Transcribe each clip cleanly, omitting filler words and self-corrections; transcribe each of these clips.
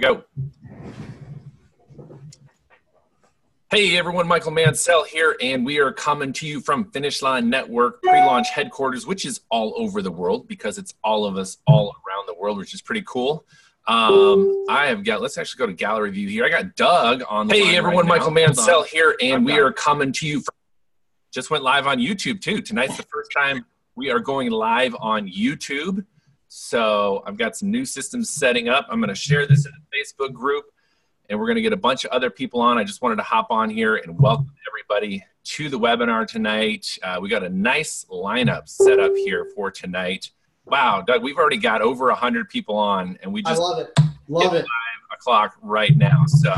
Go. Hey everyone, Michael Mansell here, and we are coming to you from Finish Line Network pre-launch headquarters, which is all over the world because it's all of us all around the world, which is pretty cool. I have got, let's actually go to gallery view here. I got Doug on the line. Hey everyone, Michael Mansell here, and we are coming to you from, just went live on YouTube too. Tonight's the first time we are going live on YouTube. So I've got some new systems setting up. I'm going to share this in the Facebook group, and we're going to get a bunch of other people on. I just wanted to hop on here and welcome everybody to the webinar tonight. We got a nice lineup set up here for tonight. Wow, Doug, we've already got over 100 people on, and we just I love it. Love it. 5 o'clock right now. So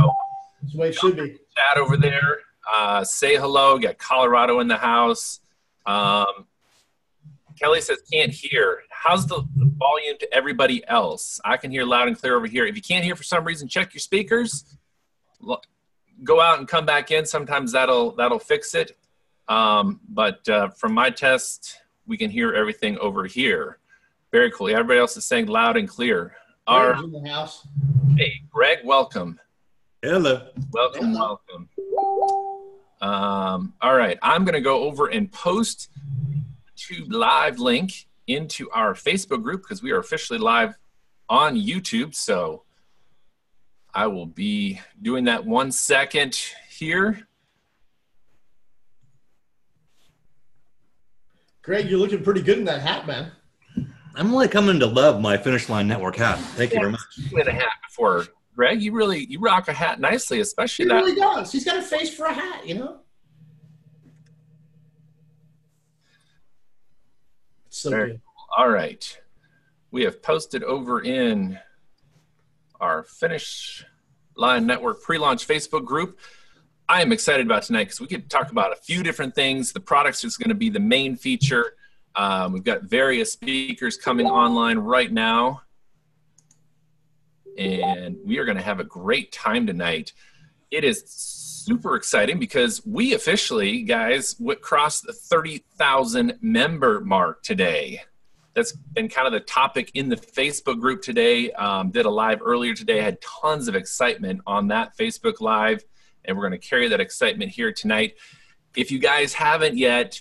that's the way it should be. Chat over there. Say hello. Got Colorado in the house. Kelly says can't hear. How's the volume to everybody else? I can hear loud and clear over here. If you can't hear for some reason, check your speakers. Go out and come back in. Sometimes that'll fix it. But from my test, we can hear everything over here. Very cool. Everybody else is saying loud and clear. Greg's in the house. Hey, Greg, welcome. Hello. Welcome, welcome. All right, I'm going to go over and post YouTube live link into our Facebook group because we are officially live on YouTube. So I will be doing that 1 second here. Greg, you're looking pretty good in that hat, man. I'm really coming to love my Finish Line Network hat. Thank you very much. With a hat before, Greg, you rock a hat nicely, especially He that. really does. He's got a face for a hat, you know. So Very good. cool. All right. We have posted over in our Finish Line Network pre-launch Facebook group. I am excited about tonight because we could talk about a few different things. The products is going to be the main feature. We've got various speakers coming online right now. And we are going to have a great time tonight. It is super exciting because we officially, guys, crossed the 30,000 member mark today. That's been kind of the topic in the Facebook group today. Did a live earlier today. Had tons of excitement on that Facebook Live, and we're going to carry that excitement here tonight. If you guys haven't yet,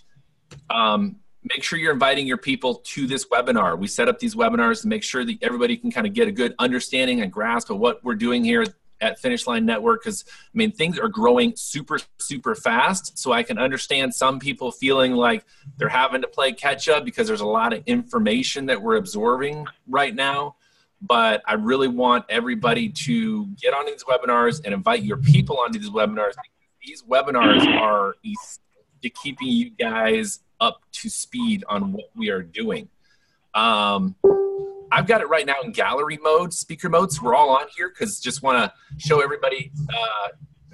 make sure you're inviting your people to this webinar. We set up these webinars to make sure that everybody can kind of get a good understanding and grasp of what we're doing here at Finish Line Network, because I mean things are growing super fast. So I can understand some people feeling like they're having to play catch up because there's a lot of information that we're absorbing right now. But I really want everybody to get on these webinars and invite your people onto these webinars. These webinars are to keeping you guys up to speed on what we are doing. I've got it right now in gallery mode, speaker mode, so we're all on here because just want to show everybody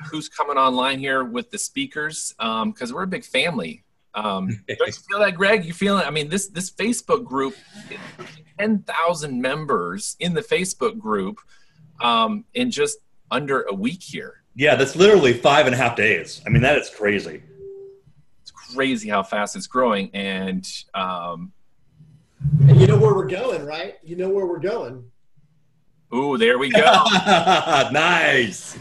who's coming online here with the speakers because we're a big family. Don't you feel that, Greg? You feel it? I mean, this Facebook group, 10,000 members in the Facebook group in just under a week here. Yeah, that's literally 5.5 days. I mean, that is crazy. It's crazy how fast it's growing, and you know where we're going, right? You know where we're going. Ooh, there we go. Nice.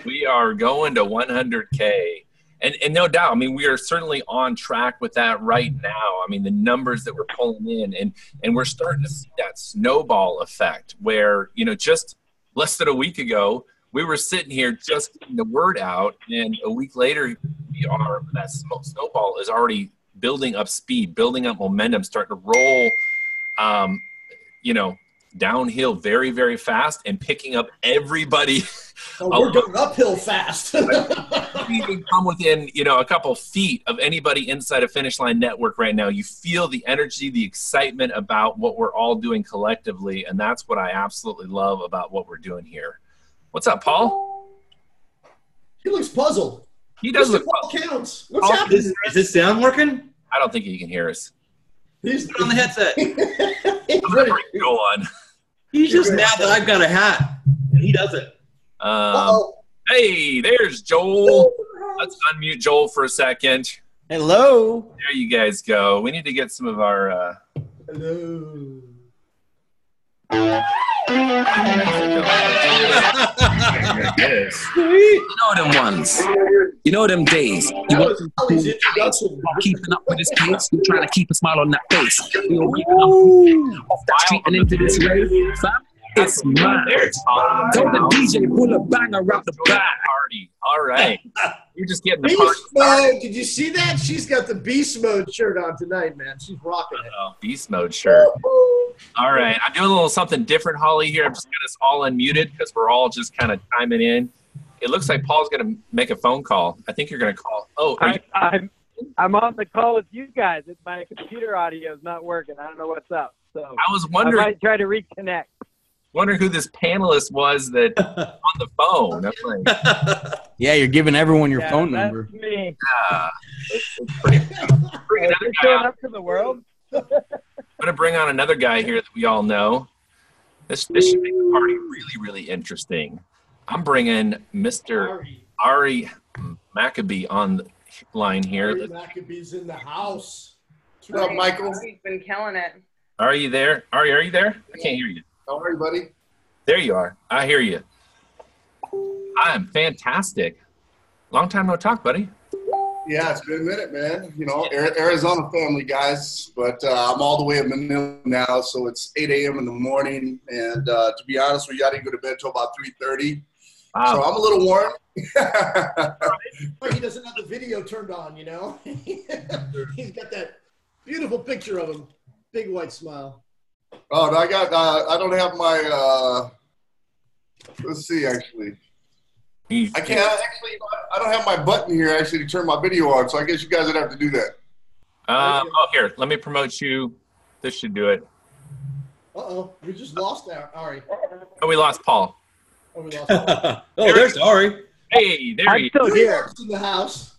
We are going to 100K. And no doubt, I mean, we are certainly on track with that right now. I mean, the numbers that we're pulling in, and we're starting to see that snowball effect where, you know, just less than a week ago, we were sitting here just getting the word out, and a week later, that snowball is already building up speed, building up momentum, starting to roll, you know, downhill very fast and picking up everybody. Oh, we're going uphill fast. You can come within, you know, a couple feet of anybody inside a Finish Line Network right now. You feel the energy, the excitement about what we're all doing collectively, and that's what I absolutely love about what we're doing here. What's up, Paul? He looks puzzled. He does look puzzled. Counts. What's happening? Is this sound working? I don't think he can hear us. He's Put on the headset. I'm gonna bring Joel on. He's just mad that I've got a hat, and he doesn't. Hey, there's Joel. Let's unmute Joel for a second. Hello. There you guys go. We need to get some of our Hello. Yes. You know them ones. You know them days. You That want was some Holly's cool introduction. while keeping up with his kids. You're trying to keep a smile on that face. You're waking up off that street and into this rave. Fam, it's mad. Tell the DJ pull a banger out the bag. Party. All right. You're just getting the party Beast started. mode. Did you see that? She's got the beast mode shirt on tonight, man. She's rocking it. Oh, beast mode shirt. All right. I'm doing a little something different, Holly, here. I'm just got us all unmuted because we're all just kind of chiming in. It looks like Paul's going to make a phone call. I think you're going to call. Oh, I'm on the call with you guys. My computer audio is not working. I don't know what's up. So I was I wondering might try to reconnect. who this panelist was that on the phone. I'm like, Yeah, you're giving everyone your phone that's number. me. it's pretty. Bring Is another this guy showing on. up to the world? I'm going to bring on another guy here that we all know. This should make the party really, really interesting. I'm bringing Mr. Ari Maccabee on the line here. Ari Maccabee's in the house. What up, Michael? He's been killing it. Are you there? Ari, are you there? I can't hear you. How are you, buddy? There you are. I hear you. I am fantastic. Long time no talk, buddy. Yeah, it's been a minute, man. You know, Arizona family, guys. But I'm all the way in Manila now, so it's 8 a.m. in the morning. And to be honest with you, I didn't go to bed until about 3:30. Wow. So I'm a little warm. But he doesn't have the video turned on, you know? He's got that beautiful picture of him. Big white smile. Oh, no, I don't have my, let's see, actually. I can't, actually, I don't have my button here, actually, to turn my video on. So I guess you guys would have to do that. Here, let me promote you. This should do it. Uh-oh. We just lost that, Ari. Oh, we lost Paul. Oh, we lost Ari. Oh, there's Ari. Hey, there I'm he is. still New here. York's in the house.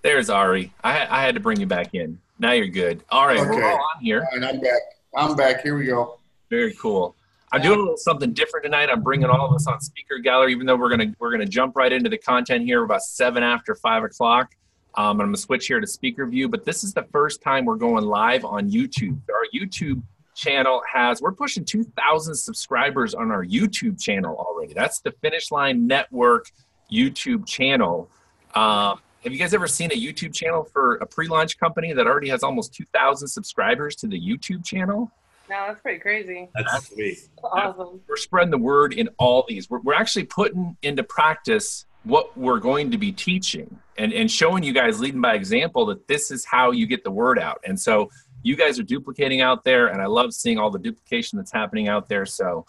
There's Ari. I had to bring you back in. Now you're good. All right, we're Okay. all on here. All right, I'm back. I'm back. Here we go. Very cool. I'm doing a little something different tonight. I'm bringing all of us on speaker gallery, even though we're gonna jump right into the content here about 7 after 5 o'clock. I'm gonna switch here to speaker view, but this is the first time we're going live on YouTube. Our YouTube channel we're pushing 2,000 subscribers on our YouTube channel already. That's the Finish Line Network YouTube channel. Have you guys ever seen a YouTube channel for a pre-launch company that already has almost 2,000 subscribers to the YouTube channel? No, that's pretty crazy. That's sweet. Awesome. We're spreading the word in all these. We're actually putting into practice what we're going to be teaching and showing you guys, leading by example, that this is how you get the word out. And so you guys are duplicating out there, and I love seeing all the duplication that's happening out there. So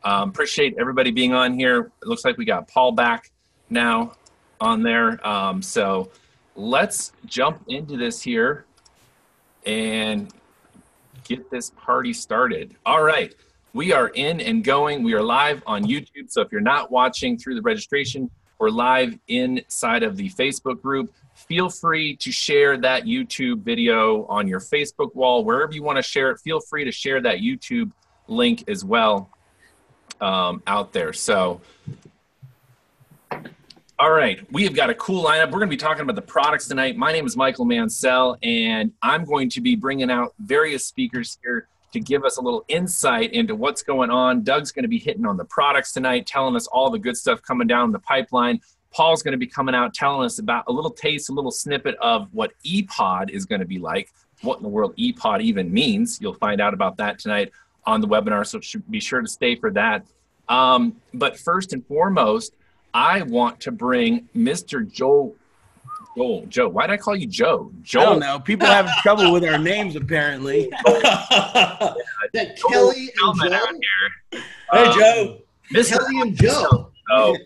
appreciate everybody being on here. It looks like we got Paul back now on there. So let's jump into this here and get this party started. All right, we are in and going. We are live on YouTube. So if you're not watching through the registration, we're live inside of the Facebook group. Feel free to share that YouTube video on your Facebook wall, wherever you want to share it. Feel free to share that YouTube link as well out there. So, all right, we have got a cool lineup. We're going to be talking about the products tonight. My name is Michael Mansell, and I'm going to be bringing out various speakers here to give us a little insight into what's going on. Doug's going to be hitting on the products tonight, telling us all the good stuff coming down the pipeline. Paul's going to be coming out telling us about a little taste, a little snippet of what ePod is going to be like, what in the world ePod even means. You'll find out about that tonight on the webinar, so be sure to stay for that. But first and foremost, I want to bring Mr. Joe. Joe. Why did I call you Joe? Joel. I don't know. People have trouble with our names, apparently. That Kelly and Hellman Joe. out here. Hey, Joe. Mr. Kelly and Joe. Oh,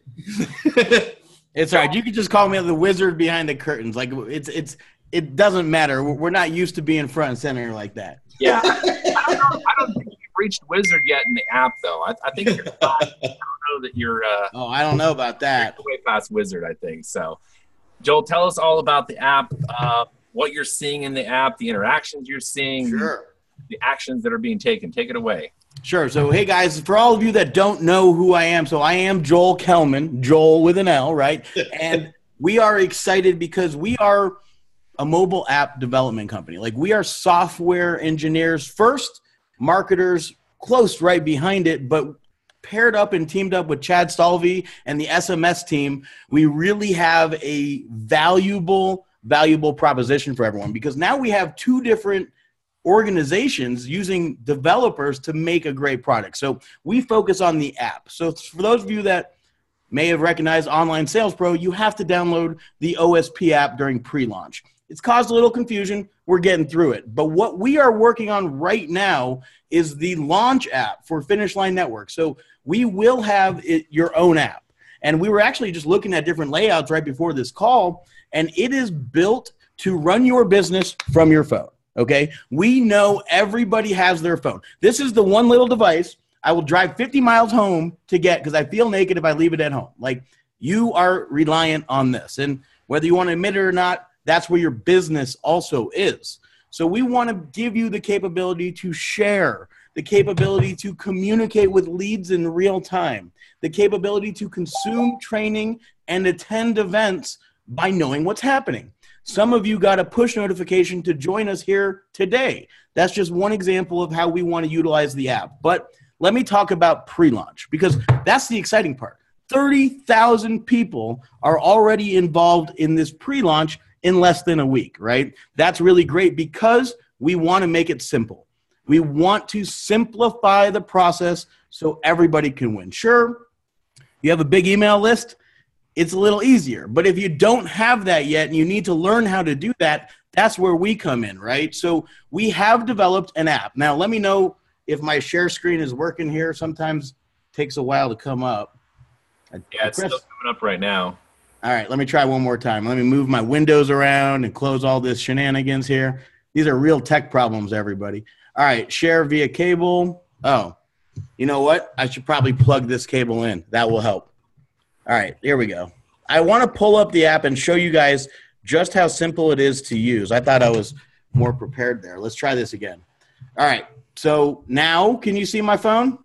It's all right. You can just call me the wizard behind the curtains. Like it doesn't matter. We're not used to being front and center like that. yeah. I don't think you've reached wizard yet in the app, though. I think you're not. I don't know that you're Oh, I don't know about that. way past wizard, I think. So, Joel, tell us all about the app, what you're seeing in the app, the interactions you're seeing, Sure. the actions that are being taken. Take it away. Sure. So, hey, guys, for all of you that don't know who I am, so I am Joel Kelman, Joel with an L, right? And we are excited because we are a mobile app development company. Like, we are software engineers first, marketers close right behind it, but paired up and teamed up with Chad Stalvey and the SMS team, we really have a valuable proposition for everyone, because now we have two different organizations using developers to make a great product. So we focus on the app. So for those of you that may have recognized Online Sales Pro, you have to download the OSP app during pre-launch. It's caused a little confusion. We're getting through it. But what we are working on right now is the launch app for Finish Line Network. So we will have your own app. And we were actually just looking at different layouts right before this call, and it is built to run your business from your phone, okay? We know everybody has their phone. This is the one little device I will drive 50 miles home to get because I feel naked if I leave it at home. Like, you are reliant on this. And whether you want to admit it or not, that's where your business also is. So we want to give you the capability to share, the capability to communicate with leads in real time, the capability to consume training and attend events by knowing what's happening. Some of you got a push notification to join us here today. That's just one example of how we want to utilize the app. But let me talk about pre-launch, because that's the exciting part. 30,000 people are already involved in this pre-launch in less than a week, right? That's really great because we want to make it simple. We want to simplify the process so everybody can win. Sure, you have a big email list, it's a little easier. But if you don't have that yet and you need to learn how to do that, that's where we come in, right? So we have developed an app. Now, let me know if my share screen is working here. Sometimes it takes a while to come up. Yeah, it's still coming up right now. All right, let me try one more time. Let me move my windows around and close all this shenanigans here. These are real tech problems, everybody. All right, share via cable. Oh, you know what? I should probably plug this cable in. That will help. All right, here we go. I want to pull up the app and show you guys just how simple it is to use. I thought I was more prepared there. Let's try this again. All right, so now can you see my phone?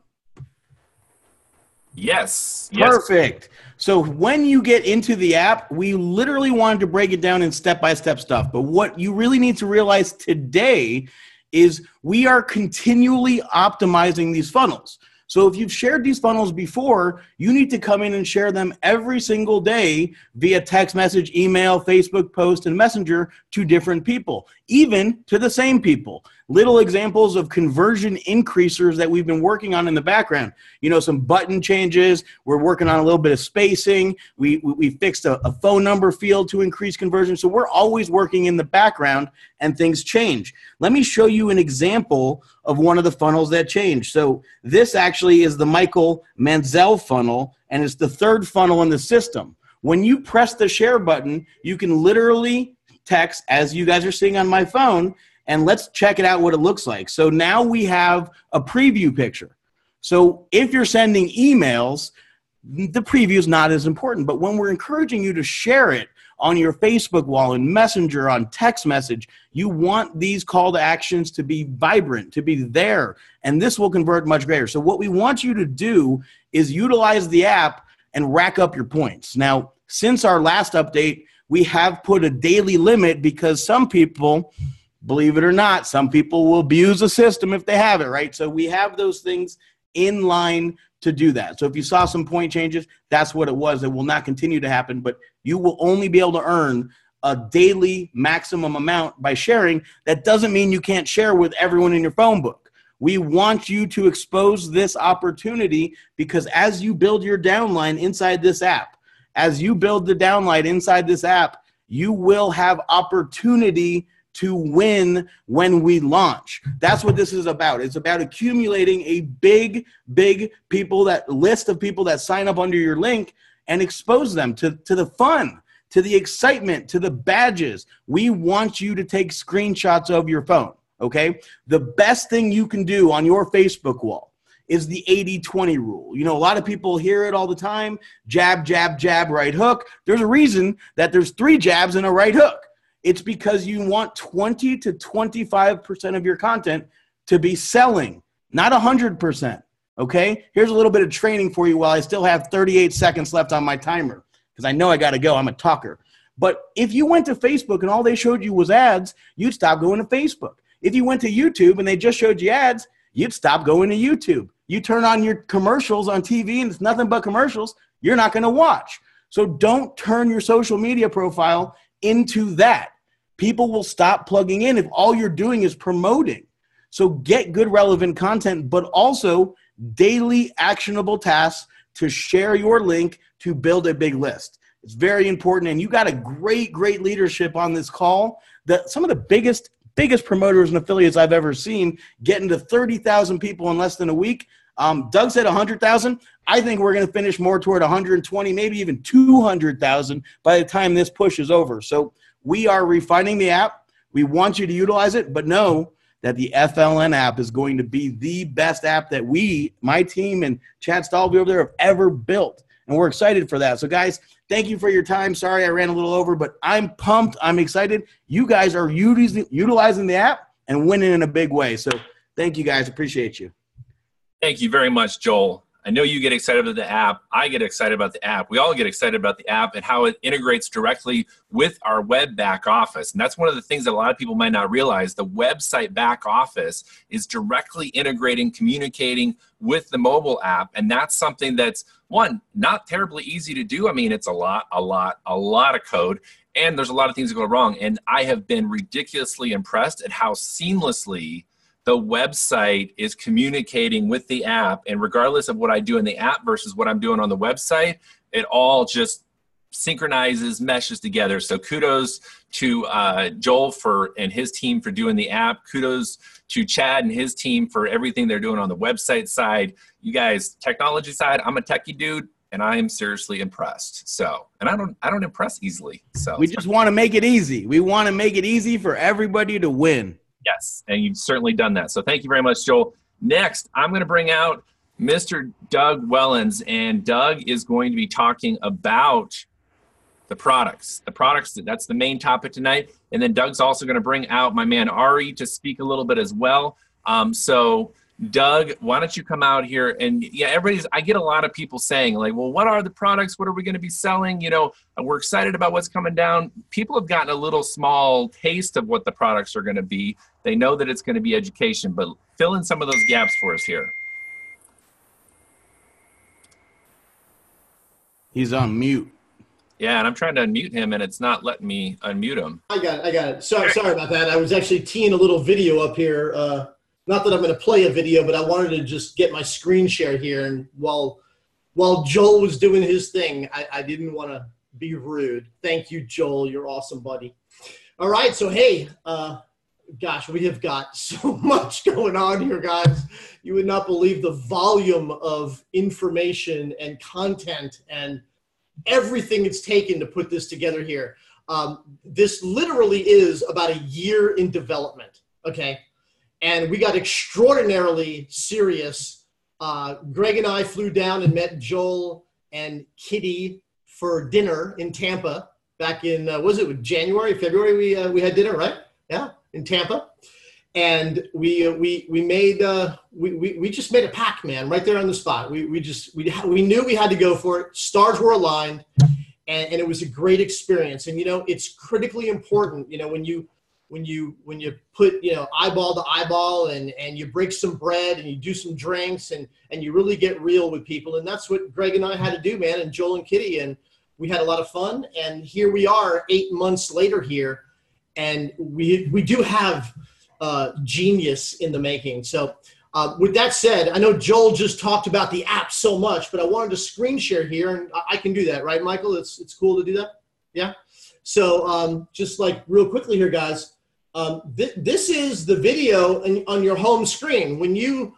Yes. Perfect. So when you get into the app, we literally wanted to break it down in step-by-step stuff. But what you really need to realize today is we are continually optimizing these funnels. So if you've shared these funnels before, you need to come in and share them every single day via text message, email, Facebook post, and Messenger to different people, even to the same people. Little examples of conversion increasers that we've been working on in the background. You know, some button changes. We're working on a little bit of spacing. We fixed a phone number field to increase conversion. So we're always working in the background and things change. Let me show you an example of one of the funnels that changed. So this actually is the Michael Manziel funnel, and it's the third funnel in the system. When you press the share button, you can literally text, as you guys are seeing on my phone, and let's check it out what it looks like. So now we have a preview picture. So if you're sending emails, the preview is not as important. But when we're encouraging you to share it on your Facebook wall, in Messenger, on text message, you want these call to actions to be vibrant, to be there, and this will convert much greater. So what we want you to do is utilize the app and rack up your points. Now, since our last update, we have put a daily limit because some people, believe it or not, some people will abuse the system if they have it, right? So we have those things in line to do that. So if you saw some point changes, that's what it was. It will not continue to happen, but you will only be able to earn a daily maximum amount by sharing. That doesn't mean you can't share with everyone in your phone book. We want you to expose this opportunity because as you build your downline inside this app, as you build the downline inside this app, you will have opportunity to win when we launch. That's what this is about. It's about accumulating a big list of people that sign up under your link and expose them to the fun, to the excitement, to the badges. We want you to take screenshots of your phone, okay? The best thing you can do on your Facebook wall is the 80-20 rule. You know, a lot of people hear it all the time, jab, jab, jab, right hook. There's a reason that there's 3 jabs and a right hook. It's because you want 20 to 25% of your content to be selling, not 100%, okay? Here's a little bit of training for you while I still have 38 seconds left on my timer because I know I got to go. I'm a talker. But if you went to Facebook and all they showed you was ads, you'd stop going to Facebook. If you went to YouTube and they just showed you ads, you'd stop going to YouTube. You turn on your commercials on TV and it's nothing but commercials, you're not going to watch. So don't turn your social media profile into that. People will stop plugging in if all you're doing is promoting. So get good, relevant content, but also daily actionable tasks to share your link to build a big list. It's very important. And you got a great leadership on this call. Some of the biggest promoters and affiliates I've ever seen getting to 30,000 people in less than a week. Doug said 100,000. I think we're going to finish more toward 120, maybe even 200,000 by the time this push is over. So we are refining the app. We want you to utilize it, but know that the FLN app is going to be the best app that my team and Chad Stalby over there have ever built. And we're excited for that. So guys, thank you for your time. Sorry I ran a little over, but I'm pumped. I'm excited. You guys are utilizing the app and winning in a big way. So thank you guys. Appreciate you. Thank you very much, Joel. I know you get excited about the app. I get excited about the app. We all get excited about the app and how it integrates directly with our web back office. And that's one of the things that a lot of people might not realize. The website back office is directly integrating, communicating with the mobile app. And that's something that's, one, not terribly easy to do. I mean, it's a lot of code. And there's a lot of things that go wrong. And I have been ridiculously impressed at how seamlessly the website is communicating with the app, and regardless of what I do in the app versus what I'm doing on the website, it all just synchronizes, meshes together. So kudos to Joel and his team for doing the app. Kudos to Chad and his team for everything they're doing on the website side. You guys, technology side, I'm a techie dude, and I am seriously impressed. So, and I don't impress easily. So we just want to make it easy. We want to make it easy for everybody to win. Yes, and you've certainly done that. So thank you very much, Joel. Next, I'm going to bring out Mr. Doug Wellens, and Doug is going to be talking about the products. The products, that's the main topic tonight. And then Doug's also going to bring out my man Ari to speak a little bit as well. So Doug, why don't you come out here? And yeah, I get a lot of people saying like, well, what are the products? What are we going to be selling? You know, we're excited about what's coming down. People have gotten a little small taste of what the products are going to be. They know that it's going to be education, but fill in some of those gaps for us here. He's on mute. Yeah, and I'm trying to unmute him, and it's not letting me unmute him. I got it. Sorry about that. I was actually teeing a little video up here. Not that I'm going to play a video, but I wanted to just get my screen share here. And while Joel was doing his thing, I didn't want to be rude. Thank you, Joel. You're awesome, buddy. All right. So, hey, gosh, we have got so much going on here, guys. You would not believe the volume of information and content and everything it's taken to put this together here. This literally is about a year in development, okay? And we got extraordinarily serious. Greg and I flew down and met Joel and Kitty for dinner in Tampa back in, was it January, February we had dinner, right? Yeah, in Tampa. And we just made a pact, man, right there on the spot. We knew we had to go for it. Stars were aligned, and it was a great experience. And, you know, it's critically important, you know, when you put, you know, eyeball to eyeball and you break some bread and you do some drinks and you really get real with people. And that's what Greg and I had to do, man, and Joel and Kitty. And we had a lot of fun. And here we are 8 months later here. And we do have genius in the making. So with that said, I know Joel just talked about the app so much, but I wanted to screen share here, and I can do that, right, Michael? It's cool to do that? Yeah? So just like real quickly here, guys, this is the video on your home screen. When you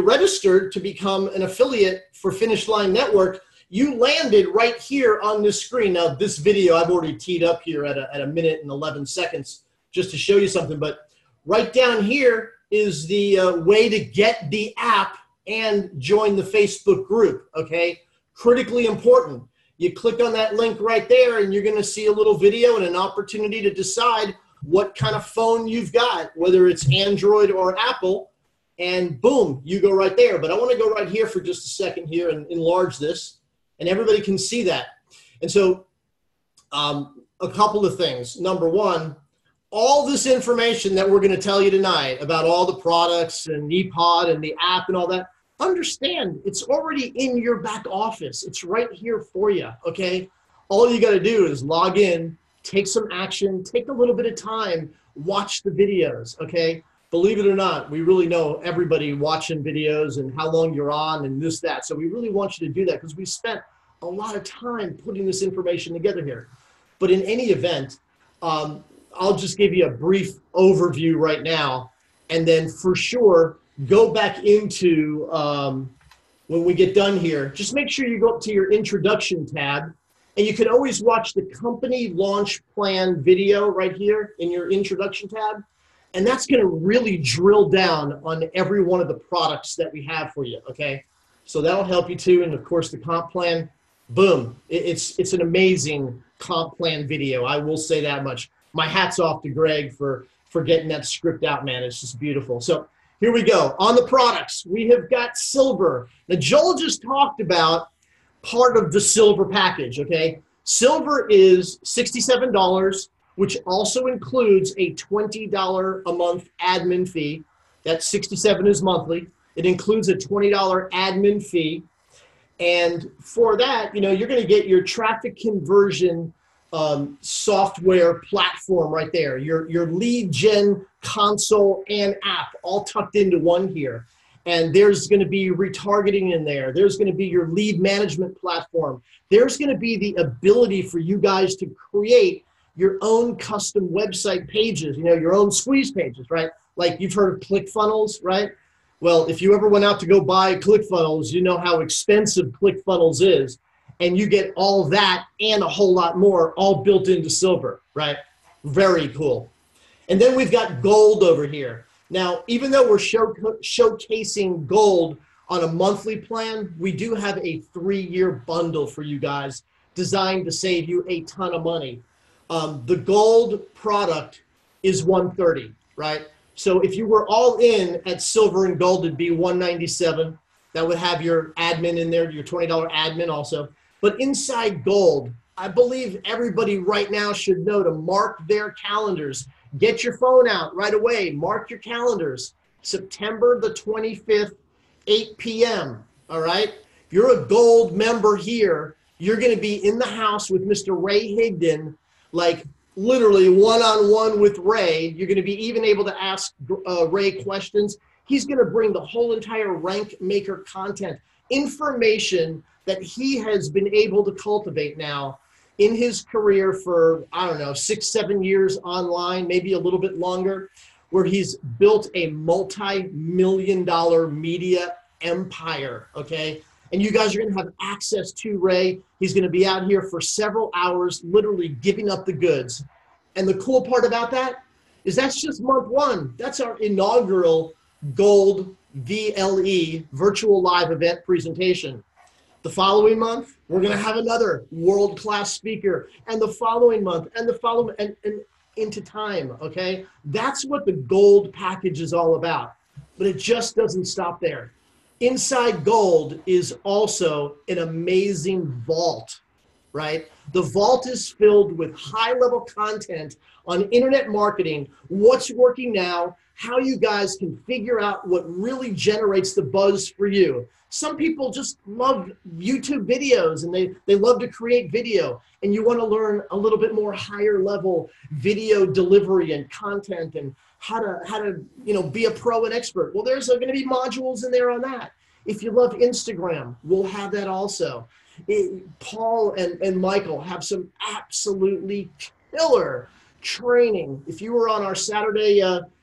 registered to become an affiliate for Finish Line Network, you landed right here on this screen. Now, this video I've already teed up here at a minute and 11 seconds just to show you something. But right down here is the way to get the app and join the Facebook group, okay? Critically important. You click on that link right there, and you're going to see a little video and an opportunity to decide what kind of phone you've got, whether it's Android or Apple, and boom, you go right there. But I want to go right here for just a second here and enlarge this, and everybody can see that. And so a couple of things. Number one, all this information that we're going to tell you tonight about all the products and ePod and the app and all that, understand it's already in your back office. It's right here for you, okay? All you got to do is log in, take some action, take a little bit of time, watch the videos, okay? Believe it or not, we really know everybody watching videos and how long you're on and this, that. So we really want you to do that because we spent a lot of time putting this information together here. But in any event, I'll just give you a brief overview right now, and then for sure, go back into, when we get done here, just make sure you go up to your introduction tab, and you can always watch the company launch plan video right here in your introduction tab, and that's gonna really drill down on every one of the products that we have for you, okay? So that'll help you too, and of course the comp plan, boom. It's an amazing comp plan video, I will say that much. My hat's off to Greg for getting that script out, man. It's just beautiful. So here we go. On the products, we have got silver. Now, Joel just talked about part of the silver package, okay? Silver is $67, which also includes a $20 a month admin fee. That $67 is monthly. It includes a $20 admin fee. And for that, you know, you're going to get your traffic conversion software platform right there, your lead gen console and app all tucked into one here. And there's going to be retargeting in there. There's going to be your lead management platform. There's going to be the ability for you guys to create your own custom website pages, you know, your own squeeze pages, right? Like you've heard of ClickFunnels, right? Well, if you ever went out to go buy ClickFunnels, you know how expensive ClickFunnels is. And you get all that and a whole lot more all built into silver, right? Very cool. And then we've got gold over here. Now, even though we're showcasing gold on a monthly plan, we do have a 3-year bundle for you guys designed to save you a ton of money. The gold product is $130, right? So if you were all in at silver and gold, it'd be $197. That would have your admin in there, your $20 admin also. But inside gold, I believe everybody right now should know to mark their calendars. Get your phone out right away. Mark your calendars. September the 25th, 8 p.m. All right? If you're a gold member here, you're going to be in the house with Mr. Ray Higdon, like literally one-on-one with Ray. You're going to be even able to ask Ray questions. He's going to bring the whole entire rank maker content, information that he has been able to cultivate now in his career for, I don't know, 6-7 years online, maybe a little bit longer, where he's built a multi-million-dollar media empire, okay? And you guys are going to have access to Ray. He's going to be out here for several hours, literally giving up the goods. And the cool part about that is that's just month one. That's our inaugural Gold VLE virtual live event presentation. The following month, we're going to have another world-class speaker, and the following month, and the following, and into time, okay? That's what the gold package is all about, but it just doesn't stop there. Inside gold is also an amazing vault, right? The vault is filled with high-level content on internet marketing, what's working now, how you guys can figure out what really generates the buzz for you. Some people just love YouTube videos and they love to create video, and you want to learn a little bit more higher level video delivery and content and how to you know, be a pro and expert. Well, there's going to be modules in there on that. If you love Instagram, we'll have that also. Paul and Michael have some absolutely killer training. If you were on our Saturday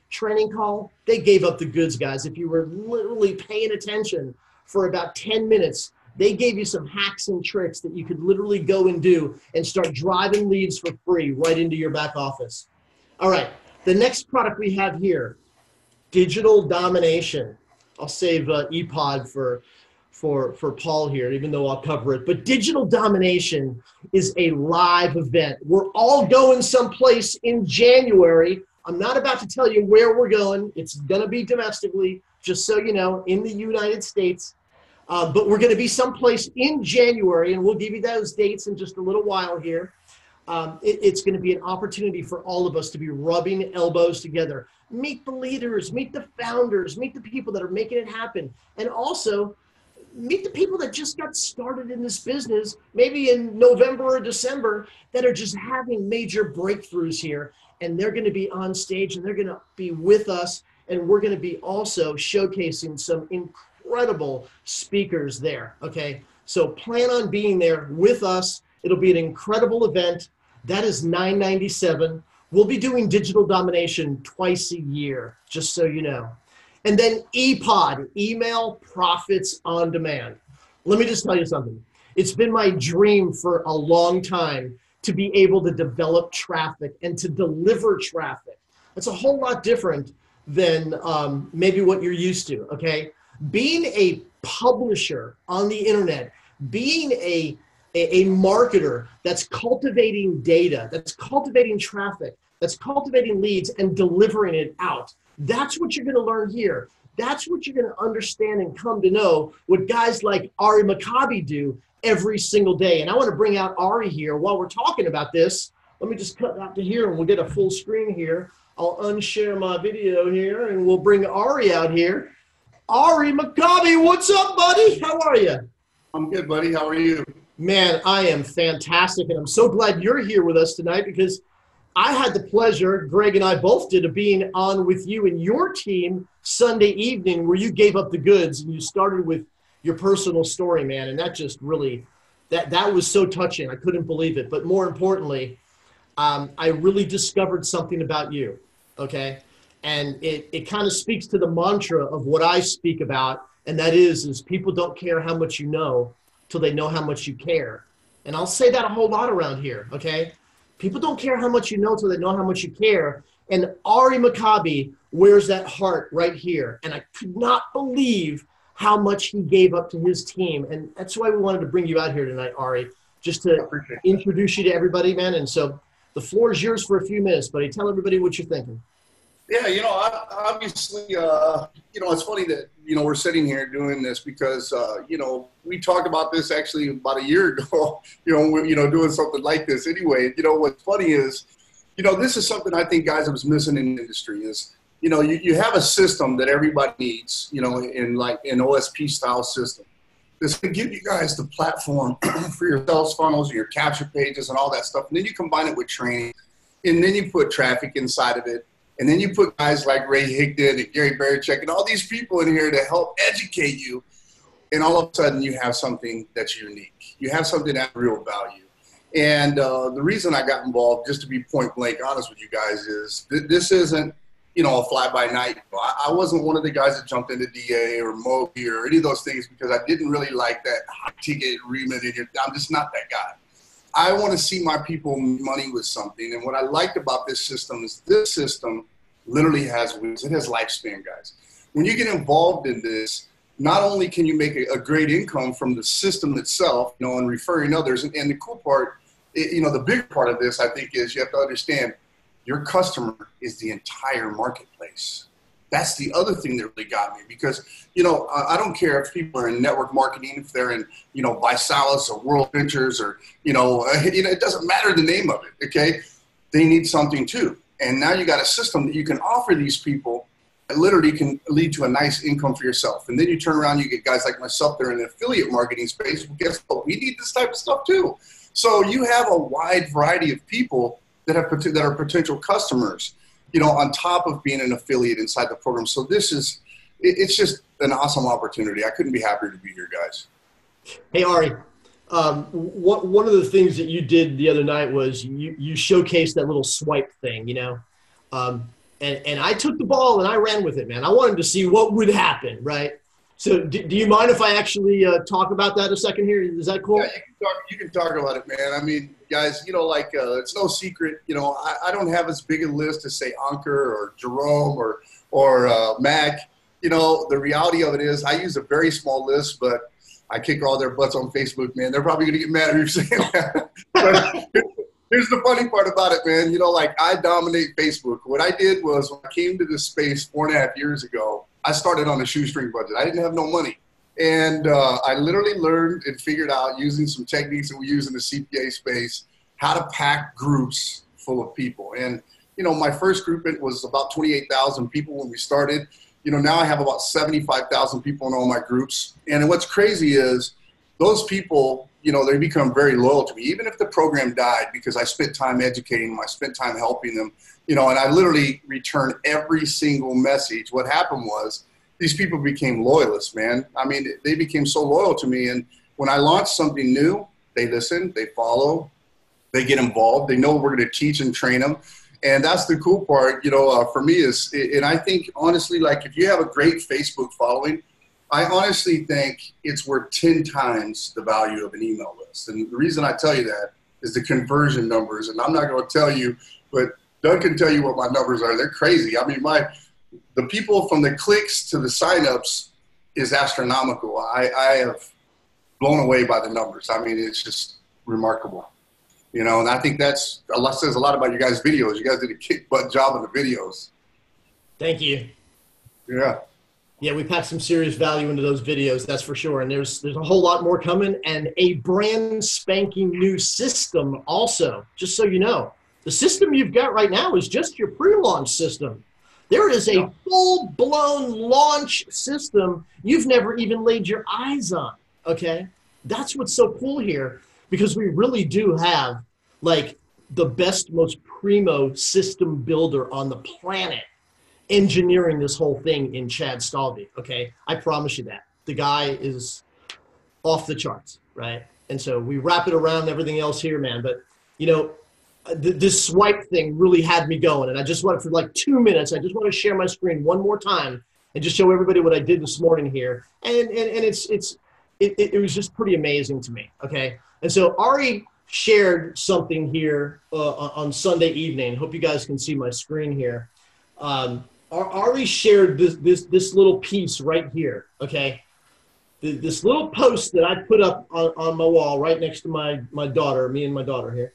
training call, they gave up the goods, guys. If you were literally paying attention for about 10 minutes, they gave you some hacks and tricks that you could literally go and do and start driving leads for free right into your back office. All right, the next product we have here, digital domination. I'll save ePod for Paul here, even though I'll cover it. But digital domination is a live event. We're all going someplace in January. I'm not about to tell you where we're going. It's going to be domestically, just so you know, in the United States. But we're going to be someplace in January, and we'll give you those dates in just a little while here. It's going to be an opportunity for all of us to be rubbing elbows together. Meet the leaders, meet the founders, meet the people that are making it happen. And also meet the people that just got started in this business, maybe in November or December, that are just having major breakthroughs here. And they're going to be on stage and they're going to be with us. And we're going to be also showcasing some incredible speakers there. Okay. So plan on being there with us. It'll be an incredible event. That is $997. We'll be doing digital domination twice a year, just so you know. And then ePod, Email Profits on Demand. Let me just tell you something. It's been my dream for a long time to be able to develop traffic and to deliver traffic. That's a whole lot different than maybe what you're used to, okay? Being a publisher on the internet, being a marketer that's cultivating data, that's cultivating traffic, that's cultivating leads and delivering it out. That's what you're going to learn here. That's what you're going to understand and come to know what guys like Ari Maccabi do every single day. And I want to bring out Ari here while we're talking about this. Let me just cut out to here and we'll get a full screen here. I'll unshare my video here and we'll bring Ari out here. Ari Maccabi, what's up, buddy? How are you? I'm good, buddy. How are you? Man, I am fantastic, and I'm so glad you're here with us tonight because I had the pleasure, Greg and I both did, of being on with you and your team Sunday evening where you gave up the goods and you started with your personal story, man, and that just really, that was so touching. I couldn't believe it, but more importantly, I really discovered something about you, okay? And it kind of speaks to the mantra of what I speak about, and that is people don't care how much you know till they know how much you care. And I'll say that a whole lot around here, okay? People don't care how much you know till they know how much you care. And Ari Maccabi wears that heart right here. And I could not believe how much he gave up to his team. And that's why we wanted to bring you out here tonight, Ari, just to introduce you to everybody, man. And so the floor is yours for a few minutes, buddy. Tell everybody what you're thinking. Yeah, obviously, it's funny that, we're sitting here doing this because, we talked about this actually about a year ago, doing something like this anyway. What's funny is, this is something I think guys was missing in the industry is, you have a system that everybody needs, in an OSP style system. This can give you guys the platform for your sales funnels, your capture pages and all that stuff. And then you combine it with training and then you put traffic inside of it. And then you put guys like Ray Higdon and Gary Barichek and all these people in here to help educate you. And all of a sudden you have something that's unique. You have something that has real value. And the reason I got involved, just to be point blank honest with you guys, is this isn't, a fly-by-night. I wasn't one of the guys that jumped into DA or Moby or any of those things because I didn't really like that high-ticket remit. I'm just not that guy. I want to see my people make money with something. And what I liked about this system is this system literally has wheels. It has lifespan, guys. When you get involved in this, not only can you make a great income from the system itself, and referring others. And the cool part, the big part of this, I think, is you have to understand your customer is the entire marketplace. That's the other thing that really got me because, I don't care if people are in network marketing, if they're in, Bisalis or World Ventures or, it doesn't matter the name of it, okay? They need something too. And now you got a system that you can offer these people that literally can lead to a nice income for yourself. And then you turn around, you get guys like myself that are in the affiliate marketing space. Well, guess what? We need this type of stuff too. So you have a wide variety of people that are potential customers, on top of being an affiliate inside the program. So it's just an awesome opportunity. I couldn't be happier to be here, guys. Hey, Ari, one of the things that you did the other night was you showcased that little swipe thing, and I took the ball and I ran with it, man. I wanted to see what would happen, right? So do you mind if I actually talk about that a second here? Is that cool? Yeah, you can talk about it, man. I mean, guys, it's no secret. I don't have as big a list as, say, Ankur or Jerome or Mac. The reality of it is I use a very small list, but I kick all their butts on Facebook, man. They're probably going to get mad at me for saying that. But here's the funny part about it, man. I dominate Facebook. What I did was when I came to this space 4.5 years ago, I started on a shoestring budget. I didn't have no money. And I literally learned and figured out using some techniques that we use in the CPA space how to pack groups full of people. And, you know, my first group, it was about 28,000 people when we started. You know, now I have about 75,000 people in all my groups. And what's crazy is those people, you know, they become very loyal to me, even if the program died, because I spent time educating them, I spent time helping them, you know, and I literally return every single message. What happened was these people became loyalists, man. I mean, they became so loyal to me. And when I launched something new, they listen, they follow, they get involved, they know we're going to teach and train them. And that's the cool part, you know, for me is, and I think honestly, like if you have a great Facebook following, I honestly think it's worth 10 times the value of an email list. And the reason I tell you that is the conversion numbers. And I'm not going to tell you, but Doug can tell you what my numbers are. They're crazy. I mean, the people from the clicks to the signups is astronomical. I have blown away by the numbers. I mean, it's just remarkable. You know, and I think says a lot about you guys' videos. You guys did a kick butt job on the videos. Thank you. Yeah. Yeah, we packed some serious value into those videos, that's for sure. And there's a whole lot more coming, and a brand spanking new system also, just so you know. The system you've got right now is just your pre-launch system. There is a full-blown launch system you've never even laid your eyes on, okay? That's what's so cool here, because we really do have, like, the best, most primo system builder on the planet engineering this whole thing in Chad Stalvey, okay? I promise you that. The guy is off the charts, right? And so we wrap it around everything else here, man. But, you know, this swipe thing really had me going. And I just wanted, for like 2 minutes, I just want to share my screen one more time and just show everybody what I did this morning here. And it was just pretty amazing to me, okay? And so Ari shared something here on Sunday evening. Hope you guys can see my screen here. Ari shared this little piece right here, okay? This little post that I put up on my wall right next to my daughter, me and my daughter here.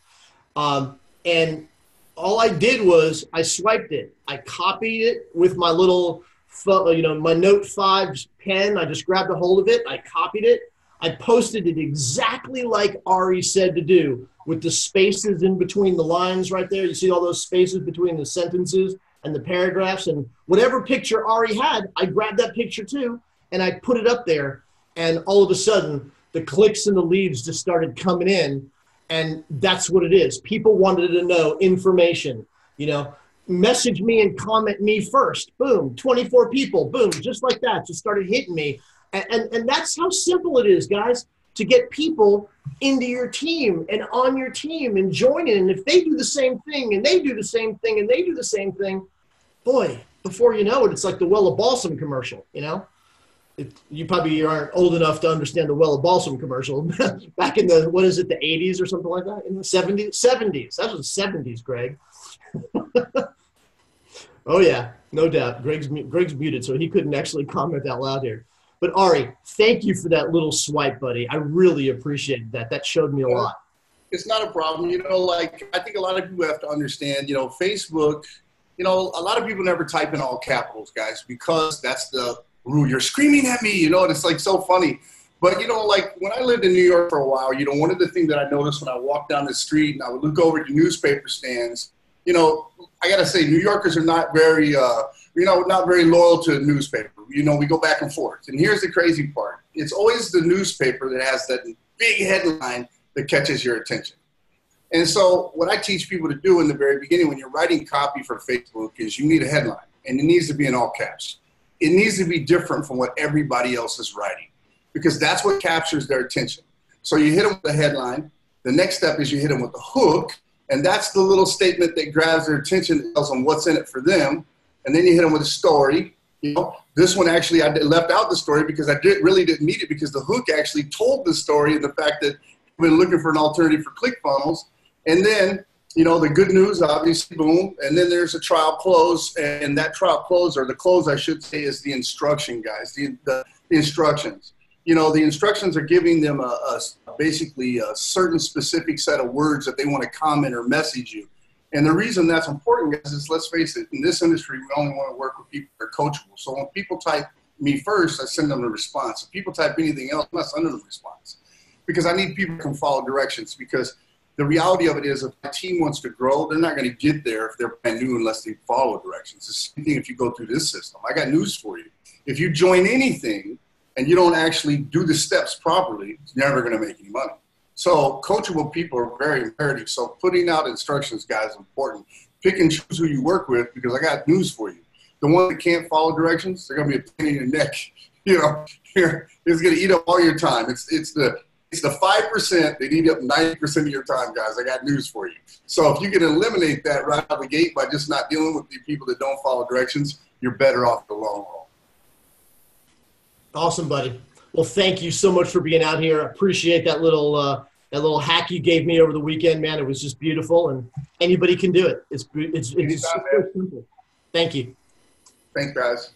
And all I did was I swiped it. I copied it with my little, my Note 5 pen. I just grabbed a hold of it. I copied it. I posted it exactly like Ari said to do, with the spaces in between the lines right there. You see all those spaces between the sentences and the paragraphs, and whatever picture Ari had, I grabbed that picture too, and I put it up there, and all of a sudden, the clicks and the leads just started coming in, and that's what it is. People wanted to know information, you know, message me and comment me first, boom, 24 people, boom, just like that, just started hitting me, and that's how simple it is, guys, to get people into your team and on your team and joining. And if they do the same thing and they do the same thing and they do the same thing, boy, before you know it, it's like the Well of Balsam commercial, you know? You probably aren't old enough to understand the Well of Balsam commercial. Back in the, what is it, the 80s or something like that? In the 70s? 70s. That was the 70s, Greg. Oh, yeah, no doubt. Greg's muted, so he couldn't actually comment out loud here. But Ari, thank you for that little swipe, buddy. I really appreciated that. That showed me a lot. It's not a problem. You know, like, I think a lot of people have to understand, you know, Facebook, you know, a lot of people never type in all capitals, guys, because that's the rule. You're screaming at me, you know, and it's like so funny. But, you know, like when I lived in New York for a while, you know, one of the things that I noticed when I walked down the street and I would look over to newspaper stands, you know, I got to say, New Yorkers are not very, not very loyal to the newspaper. You know, we go back and forth. And here's the crazy part. It's always the newspaper that has that big headline that catches your attention. And so what I teach people to do in the very beginning when you're writing copy for Facebook is you need a headline. And it needs to be in all caps. It needs to be different from what everybody else is writing, because that's what captures their attention. So you hit them with the headline. The next step is you hit them with the hook. And that's the little statement that grabs their attention and tells them what's in it for them. And then you hit them with a story. You know, this one actually, I left out the story because I really didn't need it, because the hook actually told the story and the fact that we've been looking for an alternative for ClickFunnels. And then, you know, the good news, obviously, boom. And then there's a trial close. And that trial close, or the close, I should say, is the instruction, guys, the instructions. You know, the instructions are giving them basically a certain specific set of words that they want to comment or message you. And the reason that's important, guys, is, let's face it, in this industry, we only want to work with people that are coachable. So when people type me first, I send them a response. If people type anything else, I'm not sending them a response, because I need people who can follow directions. Because the reality of it is if a team wants to grow, they're not going to get there if they're brand new unless they follow directions. It's the same thing if you go through this system. I got news for you. If you join anything and you don't actually do the steps properly, you're never going to make any money. So coachable people are very imperative. So putting out instructions, guys, is important. Pick and choose who you work with, because I got news for you. The one that can't follow directions, they're going to be a pain in your neck. You know, it's going to eat up all your time. It's the 5% that eat up 90% of your time, guys. I got news for you. So if you can eliminate that right out of the gate by just not dealing with the people that don't follow directions, you're better off in the long haul. Awesome, buddy. Well, thank you so much for being out here. I appreciate that little hack you gave me over the weekend, man. It was just beautiful, and anybody can do it. It's super simple. Thank you. Thanks, guys.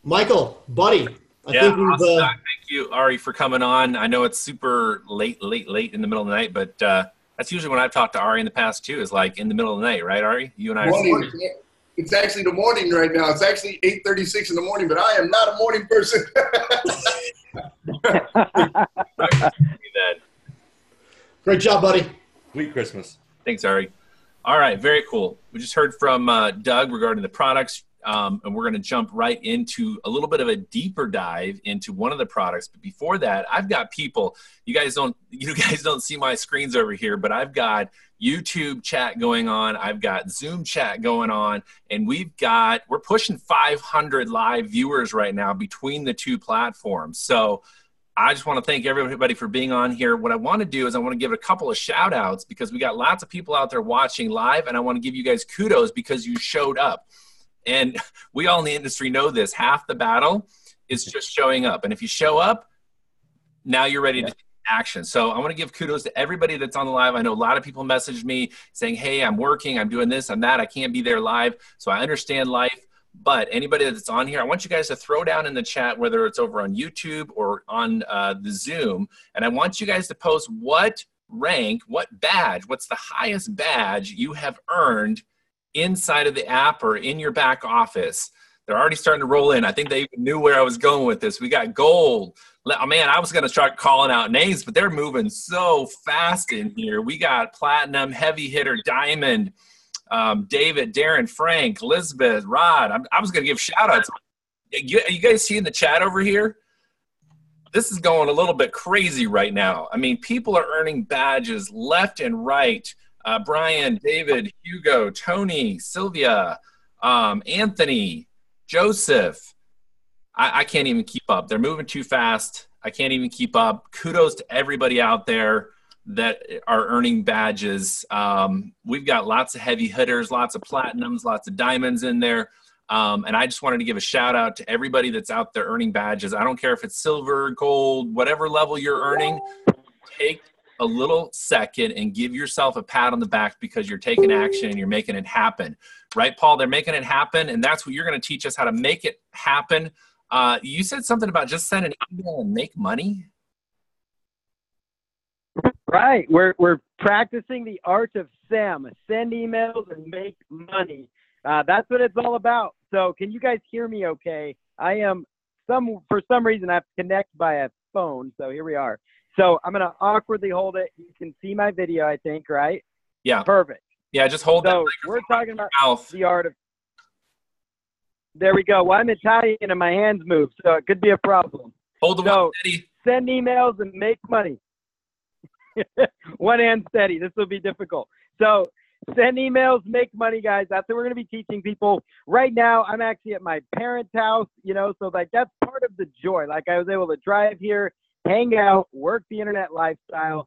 Michael, buddy. Awesome. Thank you, Ari, for coming on. I know it's super late in the middle of the night, but that's usually when I've talked to Ari in the past too, is like in the middle of the night, right, Ari? You and I are. It's actually the morning right now. It's actually 8:36 in the morning, but I am not a morning person. Great job, buddy. Sweet Christmas. Thanks, Ari. All right, very cool. We just heard from Doug regarding the products, and we're going to jump right into a little bit of a deeper dive into one of the products. But before that, I've got people. You guys don't see my screens over here, but I've got YouTube chat going on. I've got Zoom chat going on, and we're pushing 500 live viewers right now between the two platforms. So I just want to thank everybody for being on here. What I want to do is I want to give a couple of shout outs, because we got lots of people out there watching live, and I want to give you guys kudos because you showed up. And we all in the industry know this. Half the battle is just showing up. And if you show up, now you're ready to take action. So I want to give kudos to everybody that's on the live. I know a lot of people messaged me saying, hey, I'm working, I'm doing this, I'm that, I can't be there live. So I understand life. But anybody that's on here, I want you guys to throw down in the chat, whether it's over on YouTube or on the Zoom. And I want you guys to post what rank, what badge, what's the highest badge you have earned inside of the app or in your back office. They're already starting to roll in. I think they even knew where I was going with this. We got gold. Oh, man, I was going to start calling out names, but they're moving so fast in here. We got platinum, heavy hitter, diamond, David, Darren, Frank, Elizabeth, Rod. I was going to give shout outs. You guys seeing the chat over here? This is going a little bit crazy right now. I mean, people are earning badges left and right. Brian, David, Hugo, Tony, Sylvia, Anthony, Joseph. I can't even keep up. They're moving too fast. I can't even keep up. Kudos to everybody out there that are earning badges. We've got lots of heavy hitters, lots of platinums, lots of diamonds in there. And I just wanted to give a shout out to everybody that's out there earning badges. I don't care if it's silver, gold, whatever level you're earning, take a little second and give yourself a pat on the back, because you're taking action and you're making it happen. Right, Paul? They're making it happen, and that's what you're going to teach us, how to make it happen. You said something about just send an email and make money. Right. We're practicing the art of SAM. Send emails and make money. That's what it's all about. So can you guys hear me okay? For some reason, I have to connect by a phone. So here we are. So I'm going to awkwardly hold it. You can see my video, I think, right? Yeah. Perfect. Yeah, just hold that. So we're talking about the art of. There we go. Well, I'm Italian and my hands move, so it could be a problem. Hold the one steady. Send emails and make money. One hand steady. This will be difficult. So send emails, make money, guys. That's what we're going to be teaching people. Right now, I'm actually at my parents' house, so like that's part of the joy. Like I was able to drive here, hang out, work the internet lifestyle.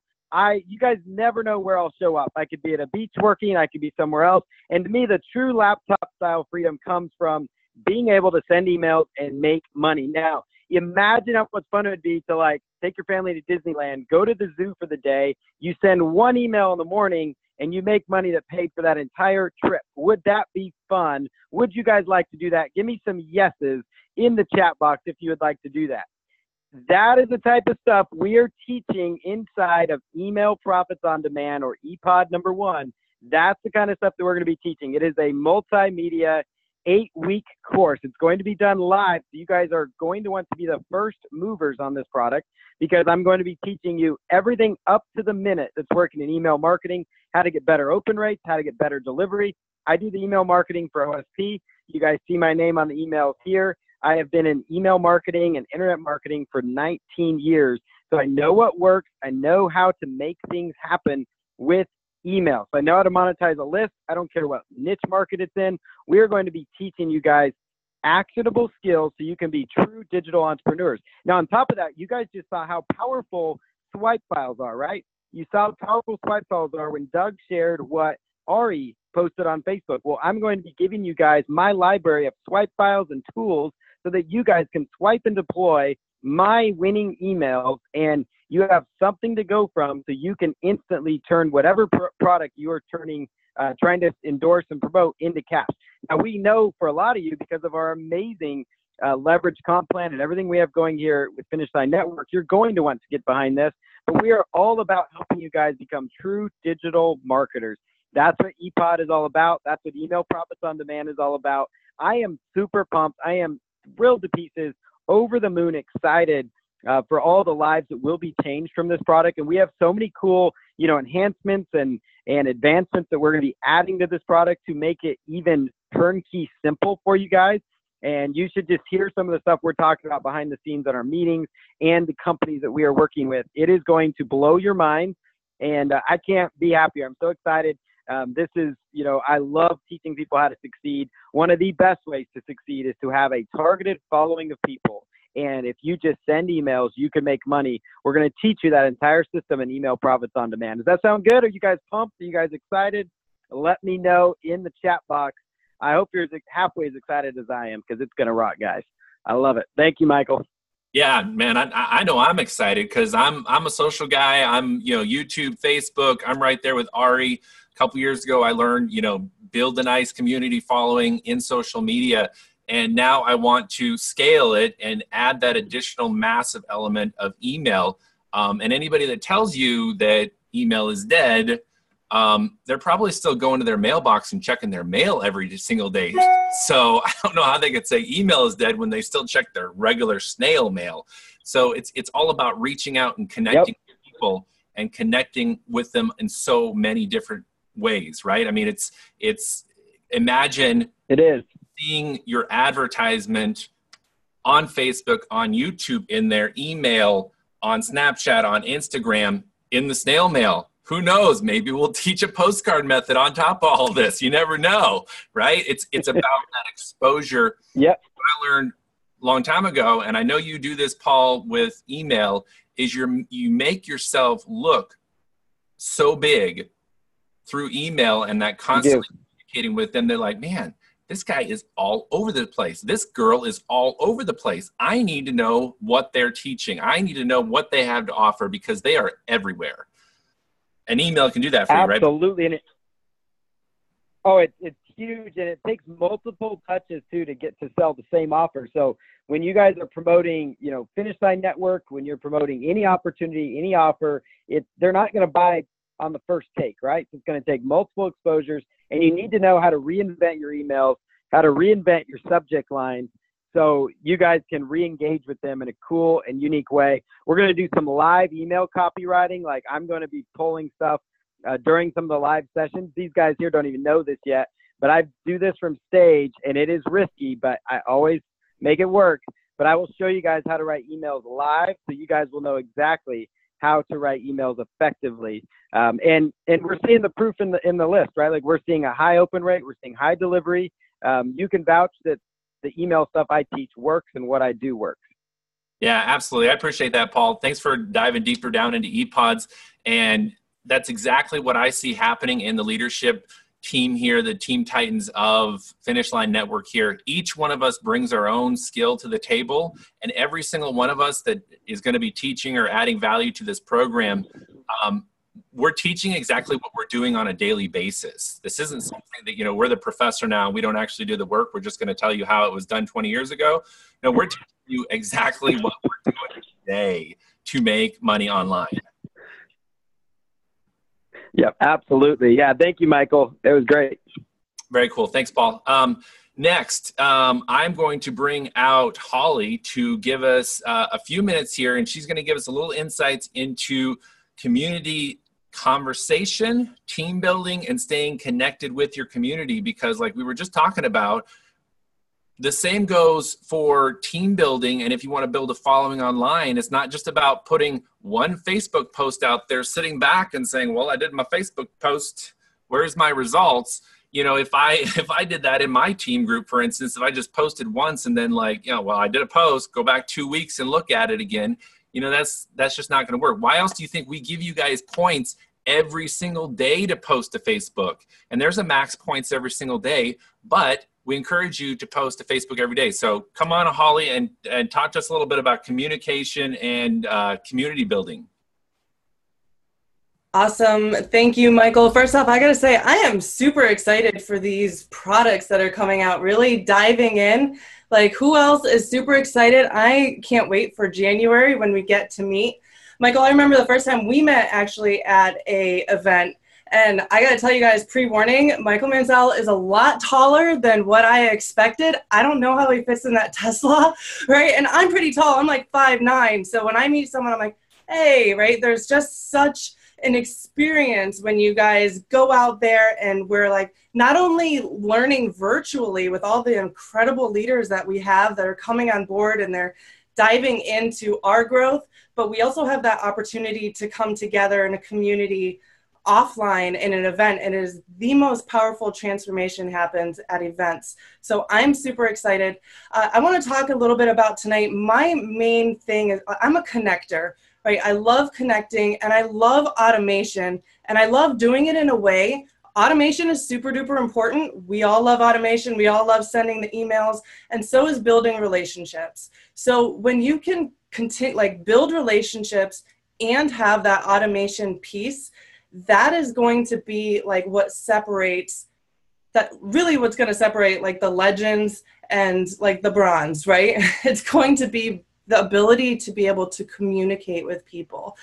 You guys never know where I'll show up. I could be at a beach working. I could be somewhere else. And to me, the true laptop style freedom comes from being able to send emails and make money. Now, imagine how much fun it would be to like take your family to Disneyland, go to the zoo for the day. You send one email in the morning and you make money that paid for that entire trip. Would that be fun? Would you guys like to do that? Give me some yeses in the chat box if you would like to do that. That is the type of stuff we are teaching inside of Email Profits on Demand, or EPOD #1. That's the kind of stuff that we're going to be teaching. It is a multimedia 8-week course. It's going to be done live. So you guys are going to want to be the first movers on this product, because I'm going to be teaching you everything up to the minute that's working in email marketing, how to get better open rates, how to get better delivery. I do the email marketing for OSP. You guys see my name on the emails here. I have been in email marketing and internet marketing for 19 years. So I know what works. I know how to make things happen with email. So I know how to monetize a list. I don't care what niche market it's in. We're going to be teaching you guys actionable skills so you can be true digital entrepreneurs. Now, on top of that, you guys just saw how powerful swipe files are, right? You saw how powerful swipe files are when Doug shared what Ari posted on Facebook. Well, I'm going to be giving you guys my library of swipe files and tools so that you guys can swipe and deploy my winning emails, and you have something to go from so you can instantly turn whatever product you are trying to endorse and promote into cash. Now, we know for a lot of you, because of our amazing leverage comp plan and everything we have going here with Finish Line Network, you're going to want to get behind this. But we are all about helping you guys become true digital marketers. That's what ePod is all about. That's what Email Profits on Demand is all about. I am super pumped. I am thrilled to pieces, over the moon excited for all the lives that will be changed from this product. And we have so many cool, enhancements and advancements that we're going to be adding to this product to make it even turnkey simple for you guys. And you should just hear some of the stuff we're talking about behind the scenes at our meetings and the companies that we are working with. It is going to blow your mind, and I can't be happier. I'm so excited. This is, I love teaching people how to succeed. One of the best ways to succeed is to have a targeted following of people. And if you just send emails, you can make money. We're going to teach you that entire system in Email Profits on Demand. Does that sound good? Are you guys pumped? Are you guys excited? Let me know in the chat box. I hope you're halfway as excited as I am, because it's going to rock, guys. I love it. Thank you, Michael. Yeah, man, I know I'm excited because I'm a social guy. I'm, YouTube, Facebook. I'm right there with Ari. A couple years ago, I learned, build a nice community following in social media. And now I want to scale it and add that additional massive element of email. And anybody that tells you that email is dead, they're probably still going to their mailbox and checking their mail every single day. So I don't know how they could say email is dead when they still check their regular snail mail. So it's all about reaching out and connecting with people and connecting with them in so many different ways, right? I mean, it's imagine it is seeing your advertisement on Facebook, on YouTube, in their email, on Snapchat, on Instagram, in the snail mail. Who knows? Maybe we'll teach a postcard method on top of all this. You never know, right? It's about that exposure. Yep. What I learned a long time ago, and I know you do this, Paul, with email, is you make yourself look so big through email, and that constantly communicating with them. They're like, man, this guy is all over the place. This girl is all over the place. I need to know what they're teaching. I need to know what they have to offer, because they are everywhere. An email can do that for you, right? Absolutely. And it's huge, and it takes multiple touches too to get to sell the same offer. So when you guys are promoting, Finish Line Network, when you're promoting any opportunity, any offer, they're not going to buy on the first take, right? It's going to take multiple exposures, and you need to know how to reinvent your emails, how to reinvent your subject lines, so you guys can re-engage with them in a cool and unique way. We're going to do some live email copywriting. Like, I'm going to be pulling stuff during some of the live sessions. These guys here don't even know this yet, but I do this from stage, and it is risky, but I always make it work. But I will show you guys how to write emails live, so you guys will know exactly how to write emails effectively. And we're seeing the proof in the list, right? Like, we're seeing a high open rate. We're seeing high delivery. You can vouch that the email stuff I teach works, and what I do works. Yeah, absolutely. I appreciate that, Paul. Thanks for diving deeper down into ePods. And that's exactly what I see happening in the leadership team here, the Team Titans of Finish Line Network here. Each one of us brings our own skill to the table, and every single one of us that is going to be teaching or adding value to this program, we're teaching exactly what we're doing on a daily basis. This isn't something that, we're the professor now and we don't actually do the work. We're just going to tell you how it was done 20 years ago. No, we're teaching you exactly what we're doing today to make money online. Yep, absolutely. Yeah, thank you, Michael. It was great. Very cool. Thanks, Paul. Next, I'm going to bring out Holly to give us a few minutes here, and she's going to give us a little insights into community conversation, team building, and staying connected with your community, because like we were just talking about, the same goes for team building. And if you want to build a following online, it's not just about putting one Facebook post out there, sitting back and saying, well, I did my Facebook post, where's my results? You know, if I did that in my team group, for instance, if I just posted once and then like, well, I did a post, go back 2 weeks and look at it again, that's just not going to work. Why else do you think we give you guys points every single day to post to Facebook? And there's a max points every single day, but we encourage you to post to Facebook every day. So come on, Holly, and talk to us a little bit about communication and community building. Awesome. Thank you, Michael. First off, I got to say, I am super excited for these products that are coming out, really diving in. Like, who else is super excited? I can't wait for January when we get to meet. Michael, I remember the first time we met actually at a event. And I got to tell you guys, pre-warning, Michael Mansell is a lot taller than what I expected. I don't know how he fits in that Tesla, right? And I'm pretty tall. I'm like 5'9". So when I meet someone, I'm like, hey, right? There's just such an experience when you guys go out there, and we're like not only learning virtually with all the incredible leaders that we have that are coming on board and they're diving into our growth, but we also have that opportunity to come together in a community offline in an event, and it is the most powerful transformation happens at events. So I'm super excited. I want to talk a little bit about tonight. My main thing is I'm a connector, right? I love connecting and I love automation, and I love doing it in a way. Automation is super duper important. We all love automation. We all love sending the emails, and so is building relationships. So when you can continue, like, build relationships and have that automation piece, that is going to be like what separates, that really what's going to separate like the legends and like the bronze, right? It's going to be the ability to be able to communicate with people,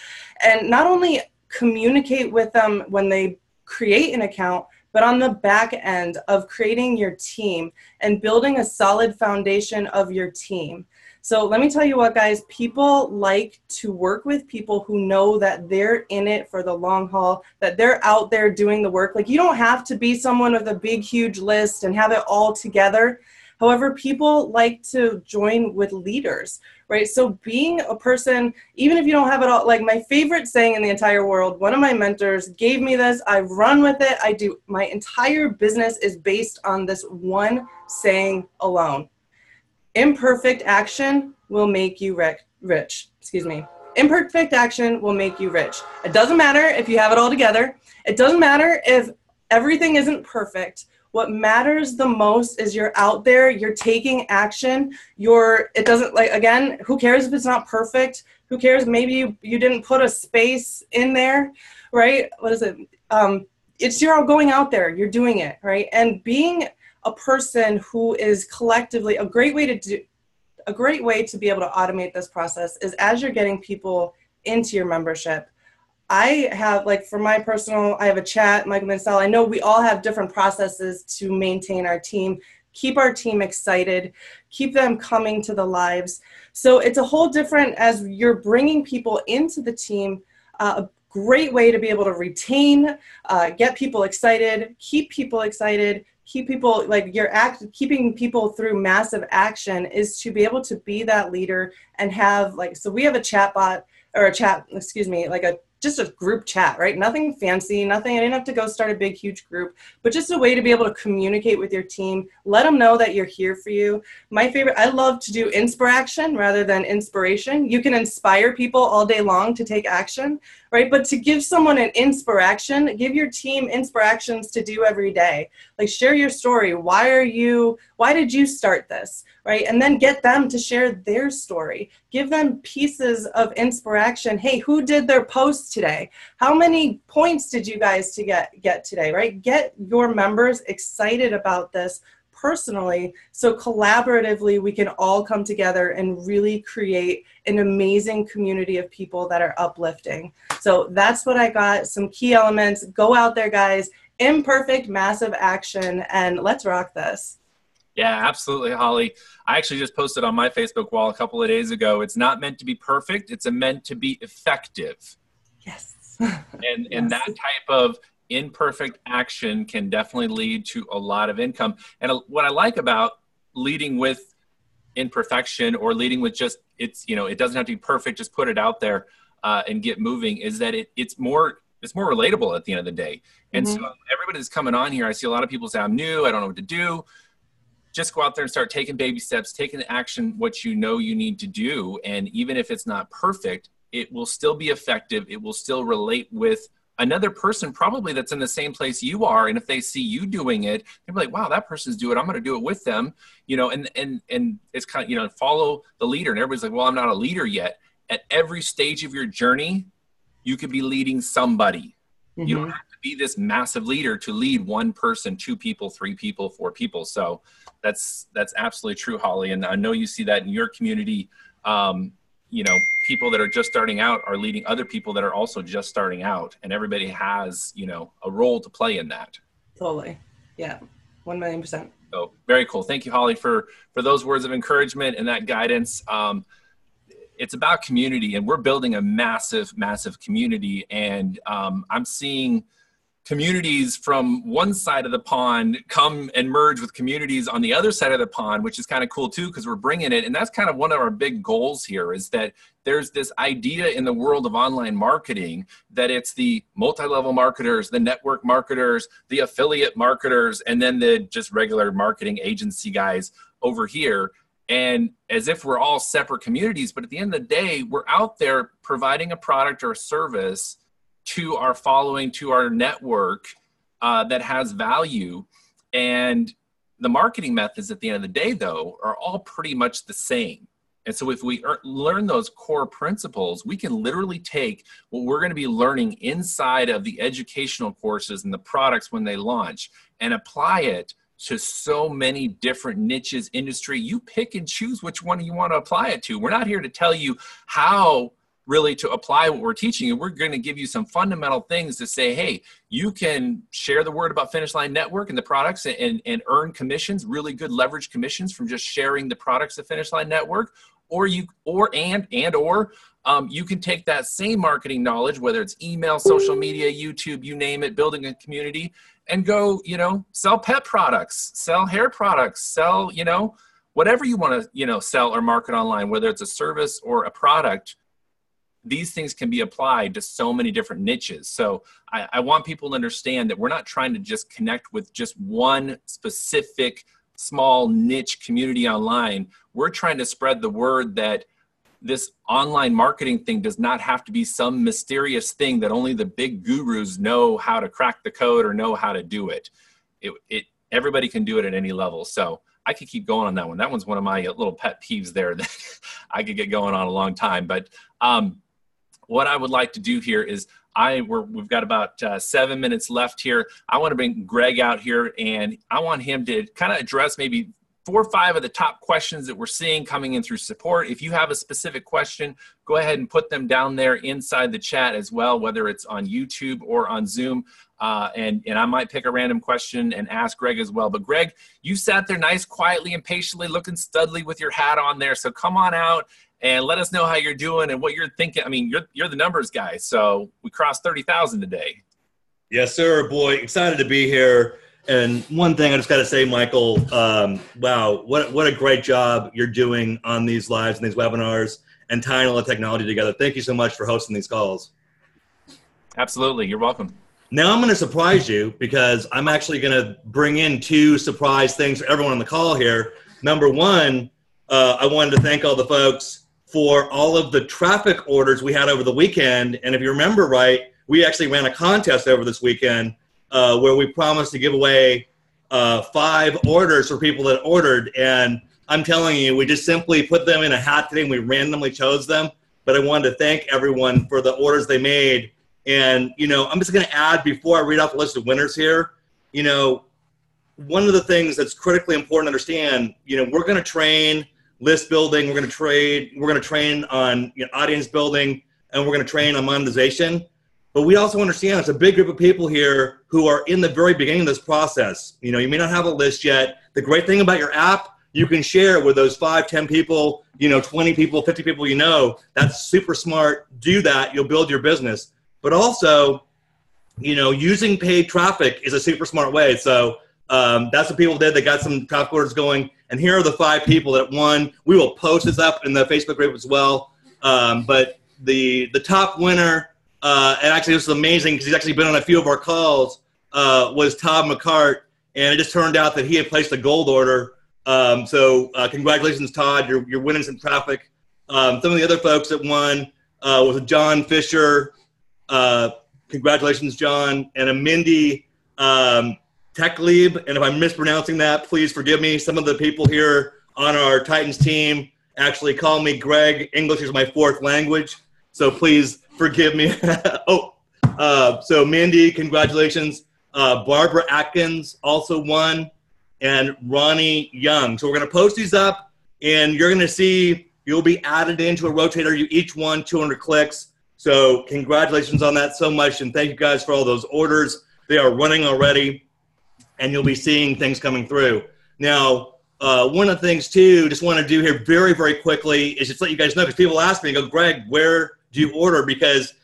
and not only communicate with them when they create an account, but on the back end of creating your team and building a solid foundation of your team. So let me tell you what, guys, people like to work with people who know that they're in it for the long haul, that they're out there doing the work. Like, you don't have to be someone with a big, huge list and have it all together. However, people like to join with leaders, right? So being a person, even if you don't have it all, like my favorite saying in the entire world, one of my mentors gave me this, I've run with it, my entire business is based on this one saying alone. Imperfect action will make you rich. Imperfect action will make you rich. It doesn't matter if you have it all together. It doesn't matter if everything isn't perfect. What matters the most is you're out there, you're taking action, again, who cares if it's not perfect? Who cares? Maybe you didn't put a space in there, right? What is it? You're going out there, you're doing it, right? And being a person who is collectively a great way to be able to automate this process is as you're getting people into your membership. I have, like, for my personal, I have a chat, Michael Mansell. I know we all have different processes to maintain our team, keep our team excited, keep them coming to the lives. So it's a whole different, as you're bringing people into the team, a great way to be able to retain, get people excited, keep people excited, keep people, like, keeping people through massive action is to be able to be that leader and have, like, so we have a just a group chat, right? Nothing fancy, nothing. I didn't have to go start a big, huge group, but just a way to be able to communicate with your team. Let them know that you're here for you. My favorite, I love to do inspiraction rather than inspiration. You can inspire people all day long to take action, right? But to give someone an inspiration, give your team inspirations to do every day. Like, share your story. Why did you start this, right? And then get them to share their story. Give them pieces of inspiration. Hey, who did their post today? How many points did you guys get today, right? Get your members excited about this personally, so collaboratively we can all come together and really create an amazing community of people that are uplifting. So that's what I got, some key elements. Go out there, guys. Imperfect, massive action, and let's rock this. Yeah, absolutely, Holly. I actually just posted on my Facebook wall a couple of days ago. It's not meant to be perfect. It's meant to be effective. Yes. And that type of imperfect action can definitely lead to a lot of income. And what I like about leading with imperfection or leading with just, it's, you know, it doesn't have to be perfect, just put it out there and get moving, is that it's more relatable at the end of the day. And so everybody that's coming on here, I see a lot of people say, I'm new, I don't know what to do. Just go out there and start taking baby steps, taking action, what you know you need to do. And even if it's not perfect, it will still be effective. It will still relate with another person probably that's in the same place you are. And if they see you doing it, they'll be like, wow, that person's doing it. I'm going to do it with them, you know, and it's kind of, you know, follow the leader. And everybody's like, well, I'm not a leader yet. At every stage of your journey, you could be leading somebody. You don't have to be this massive leader to lead one person, 2 people, 3 people, 4 people. So that's absolutely true, Holly. And I know you see that in your community. You know, people that are just starting out are leading other people that are also just starting out, and everybody has, you know, a role to play in that. Totally. Yeah. 1,000,000%. So very cool. Thank you, Holly, for those words of encouragement and that guidance. It's about community, and we're building a massive, massive community. And I'm seeing communities from one side of the pond come and merge with communities on the other side of the pond, which is kind of cool too, because we're bringing it. And that's kind of one of our big goals here, is that there's this idea in the world of online marketing that it's the multi-level marketers, the network marketers, the affiliate marketers, and then the just regular marketing agency guys over here. And as if we're all separate communities, but at the end of the day, we're out there providing a product or a service to our following, to our network that has value. And the marketing methods at the end of the day, though, are all pretty much the same. And so if we learn those core principles, we can literally take what we're going to be learning inside of the educational courses and the products when they launch and apply it to so many different niches, industry. You pick and choose which one you want to apply it to. We're not here to tell you how really to apply what we're teaching you. We're going to give you some fundamental things to say, hey, you can share the word about Finish Line Network and the products and earn commissions, really good leverage commissions from just sharing the products of Finish Line Network. Or you can take that same marketing knowledge, whether it's email, social media, YouTube, you name it, building a community, and go, you know, sell pet products, sell hair products, sell, you know, whatever you want to, you know, sell or market online, whether it's a service or a product. These things can be applied to so many different niches. So I want people to understand that we're not trying to just connect with just one specific small niche community online. We're trying to spread the word that this online marketing thing does not have to be some mysterious thing that only the big gurus know how to crack the code or know how to do it. Everybody can do it at any level. So I could keep going on that one. That one's one of my little pet peeves there that I could get going on a long time. But what I would like to do here is we've got about 7 minutes left here. I want to bring Greg out here, and I want him to kind of address maybe 4 or 5 of the top questions that we're seeing coming in through support. If you have a specific question, go ahead and put them down there inside the chat as well, whether it's on YouTube or on Zoom. And I might pick a random question and ask Greg as well. But Greg, you sat there nice, quietly, and patiently looking studly with your hat on there. So come on out and let us know how you're doing and what you're thinking. I mean, you're the numbers guy, so we crossed 30,000 today. Yes, sir, boy. Excited to be here. And one thing I just got to say, Michael, wow, what a great job you're doing on these lives and these webinars and tying all the technology together. Thank you so much for hosting these calls. Absolutely. You're welcome. Now I'm going to surprise you because I'm actually going to bring in 2 surprise things for everyone on the call here. Number one, I wanted to thank all the folks for all of the traffic orders we had over the weekend. And if you remember right, we actually ran a contest over this weekend where we promised to give away 5 orders for people that ordered. And I'm telling you, we just simply put them in a hat today and we randomly chose them. But I wanted to thank everyone for the orders they made. And, you know, I'm just going to add before I read off the list of winners here, you know, one of the things that's critically important to understand, you know, we're going to train list building, we're going to train on audience building, and we're going to train on monetization. But we also understand there's a big group of people here who are in the very beginning of this process. You know, you may not have a list yet. The great thing about your app, you can share with those 5, 10 people, 20 people, 50 people That's super smart. Do that. You'll build your business. But also, using paid traffic is a super smart way. So that's what people did. They got some traffic orders going. And here are the 5 people that won. We will post this up in the Facebook group as well. But the top winner, and actually this is amazing because he's actually been on a few of our calls, was Todd McCart. And it just turned out that he had placed a gold order. So congratulations, Todd. You're winning some traffic. Some of the other folks that won was John Fisher. Congratulations, John. And a Mindy Techlieb. And if I'm mispronouncing that, please forgive me. Some of the people here on our Titans team actually call me Greg. English is my 4th language. So please forgive me. So Mindy, congratulations. Barbara Atkins also won, and Ronnie Young. So we're going to post these up, and you're going to see you'll be added into a rotator. You each won 200 clicks. So congratulations on that so much, and thank you guys for all those orders. They are running already, and you'll be seeing things coming through. Now, one of the things, too, just want to do here very, very quickly is just let you guys know, because people ask me, go, Greg, where do you order? Because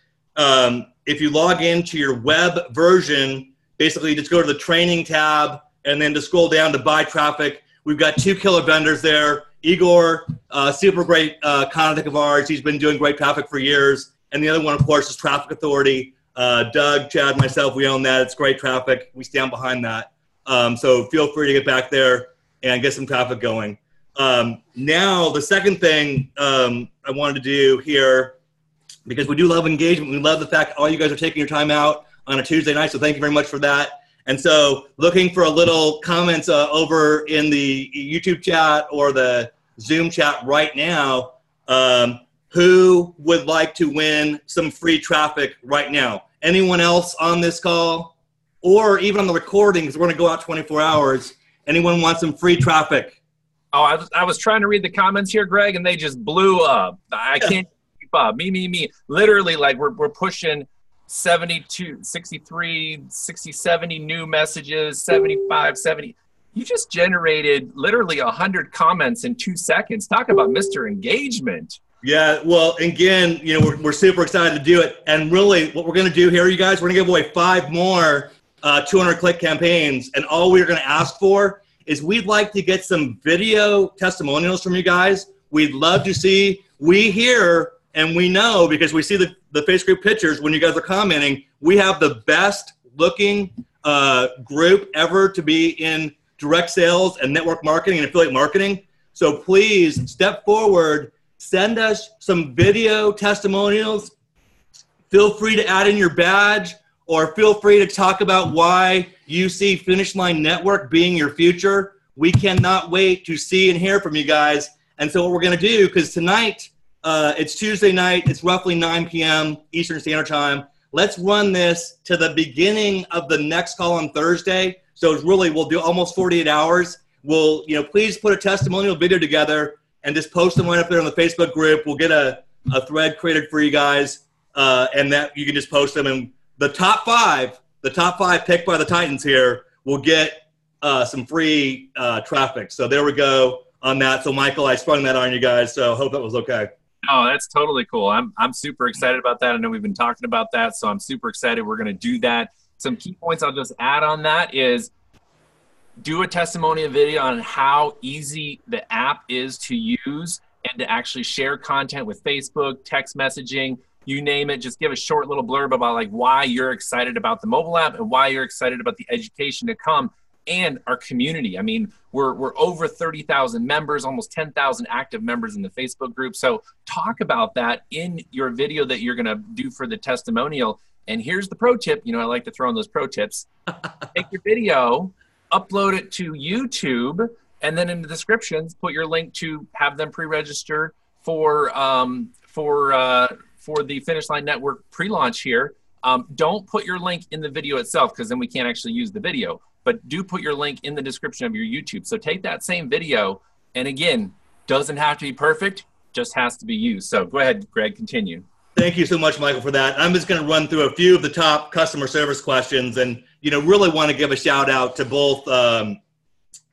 if you log into your web version, basically just go to the training tab and then to scroll down to buy traffic. We've got 2 killer vendors there. Igor, super great contact of ours. He's been doing great traffic for years. And the other one, of course, is Traffic Authority. Doug, Chad, myself, we own that. It's great traffic. We stand behind that. So feel free to get back there and get some traffic going. Now, the second thing I wanted to do here, because we do love engagement. We love the fact all you guys are taking your time out on a Tuesday night, so thank you very much for that. And so looking for a little comments over in the YouTube chat or the Zoom chat right now. Who would like to win some free traffic right now? Anyone else on this call? Or even on the recording, because we're going to go out 24 hours. Anyone want some free traffic? Oh, I was trying to read the comments here, Greg, and they just blew up. I can't keep up. Me. Literally, like we're pushing 72, 63, 60, 70 new messages, 75, 70. You just generated literally 100 comments in 2 seconds. Talk about Mr. Engagement. Yeah, well, again, we're super excited to do it. And really, what we're going to do here, you guys, we're going to give away 5 more 200-click campaigns. And all we're going to ask for is we'd like to get some video testimonials from you guys. We'd love to see. We hear and we know, because we see the Facebook pictures when you guys are commenting, we have the best looking group ever to be in direct sales and network marketing and affiliate marketing. So please step forward. Send us some video testimonials. Feel free to add in your badge, or feel free to talk about why you see Finish Line Network being your future. We cannot wait to see and hear from you guys. And so what we're going to do, because tonight, it's Tuesday night, it's roughly 9 p.m. Eastern Standard Time. Let's run this to the beginning of the next call on Thursday. So it's really, we'll do almost 48 hours. We'll, please put a testimonial video together and just post them right up there on the Facebook group. We'll get a thread created for you guys, and that you can just post them. And the top five picked by the Titans here will get some free traffic. So there we go on that. So Michael, I sprung that on you guys. So hope that was okay. Oh, that's totally cool. I'm super excited about that. I know we've been talking about that, so I'm super excited. We're going to do that. Some key points I'll just add on that is do a testimonial video on how easy the app is to use and to actually share content with Facebook, text messaging, you name it. Just give a short little blurb about like why you're excited about the mobile app and why you're excited about the education to come and our community. I mean, we're over 30,000 members, almost 10,000 active members in the Facebook group. So talk about that in your video that you're going to do for the testimonial. And here's the pro tip. I like to throw in those pro tips. Take your video, upload it to YouTube, and then in the descriptions, put your link to have them pre-register for the Finish Line Network pre-launch here. Don't put your link in the video itself, because then we can't actually use the video. But do put your link in the description of your YouTube. So take that same video, and again, doesn't have to be perfect, just has to be used. So go ahead, Greg, continue. Thank you so much, Michael, for that. I'm just going to run through a few of the top customer service questions, and really want to give a shout out to both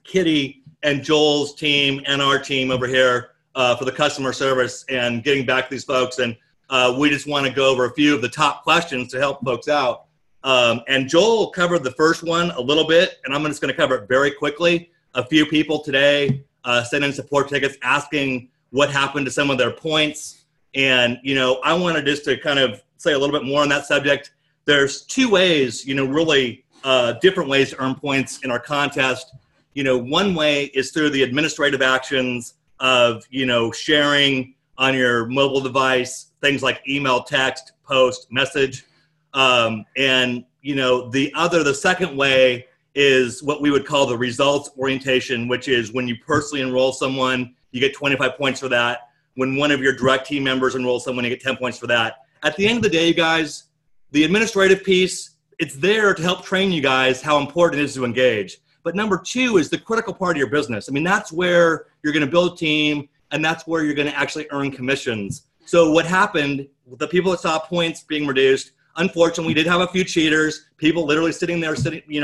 Kitty and Joel's team and our team over here for the customer service and getting back to these folks. And we just want to go over a few of the top questions to help folks out. And Joel covered the first one a little bit, and I'm just going to cover it very quickly. A few people today sent in support tickets asking what happened to some of their points. And, I wanted just to kind of say a little bit more on that subject. There's two ways, really different ways to earn points in our contest. One way is through the administrative actions of, sharing on your mobile device, things like email, text, post, message. And, the second way is what we would call the results orientation, which is when you personally enroll someone, you get 25 points for that. When one of your direct team members enrolls someone, you get 10 points for that. At the end of the day, guys, the administrative piece, it's there to help train you guys how important it is to engage. But number two is the critical part of your business. I mean, that's where you're going to build a team, and that's where you're going to actually earn commissions. So what happened with the people that saw points being reduced, unfortunately, we did have a few cheaters, people literally sitting there,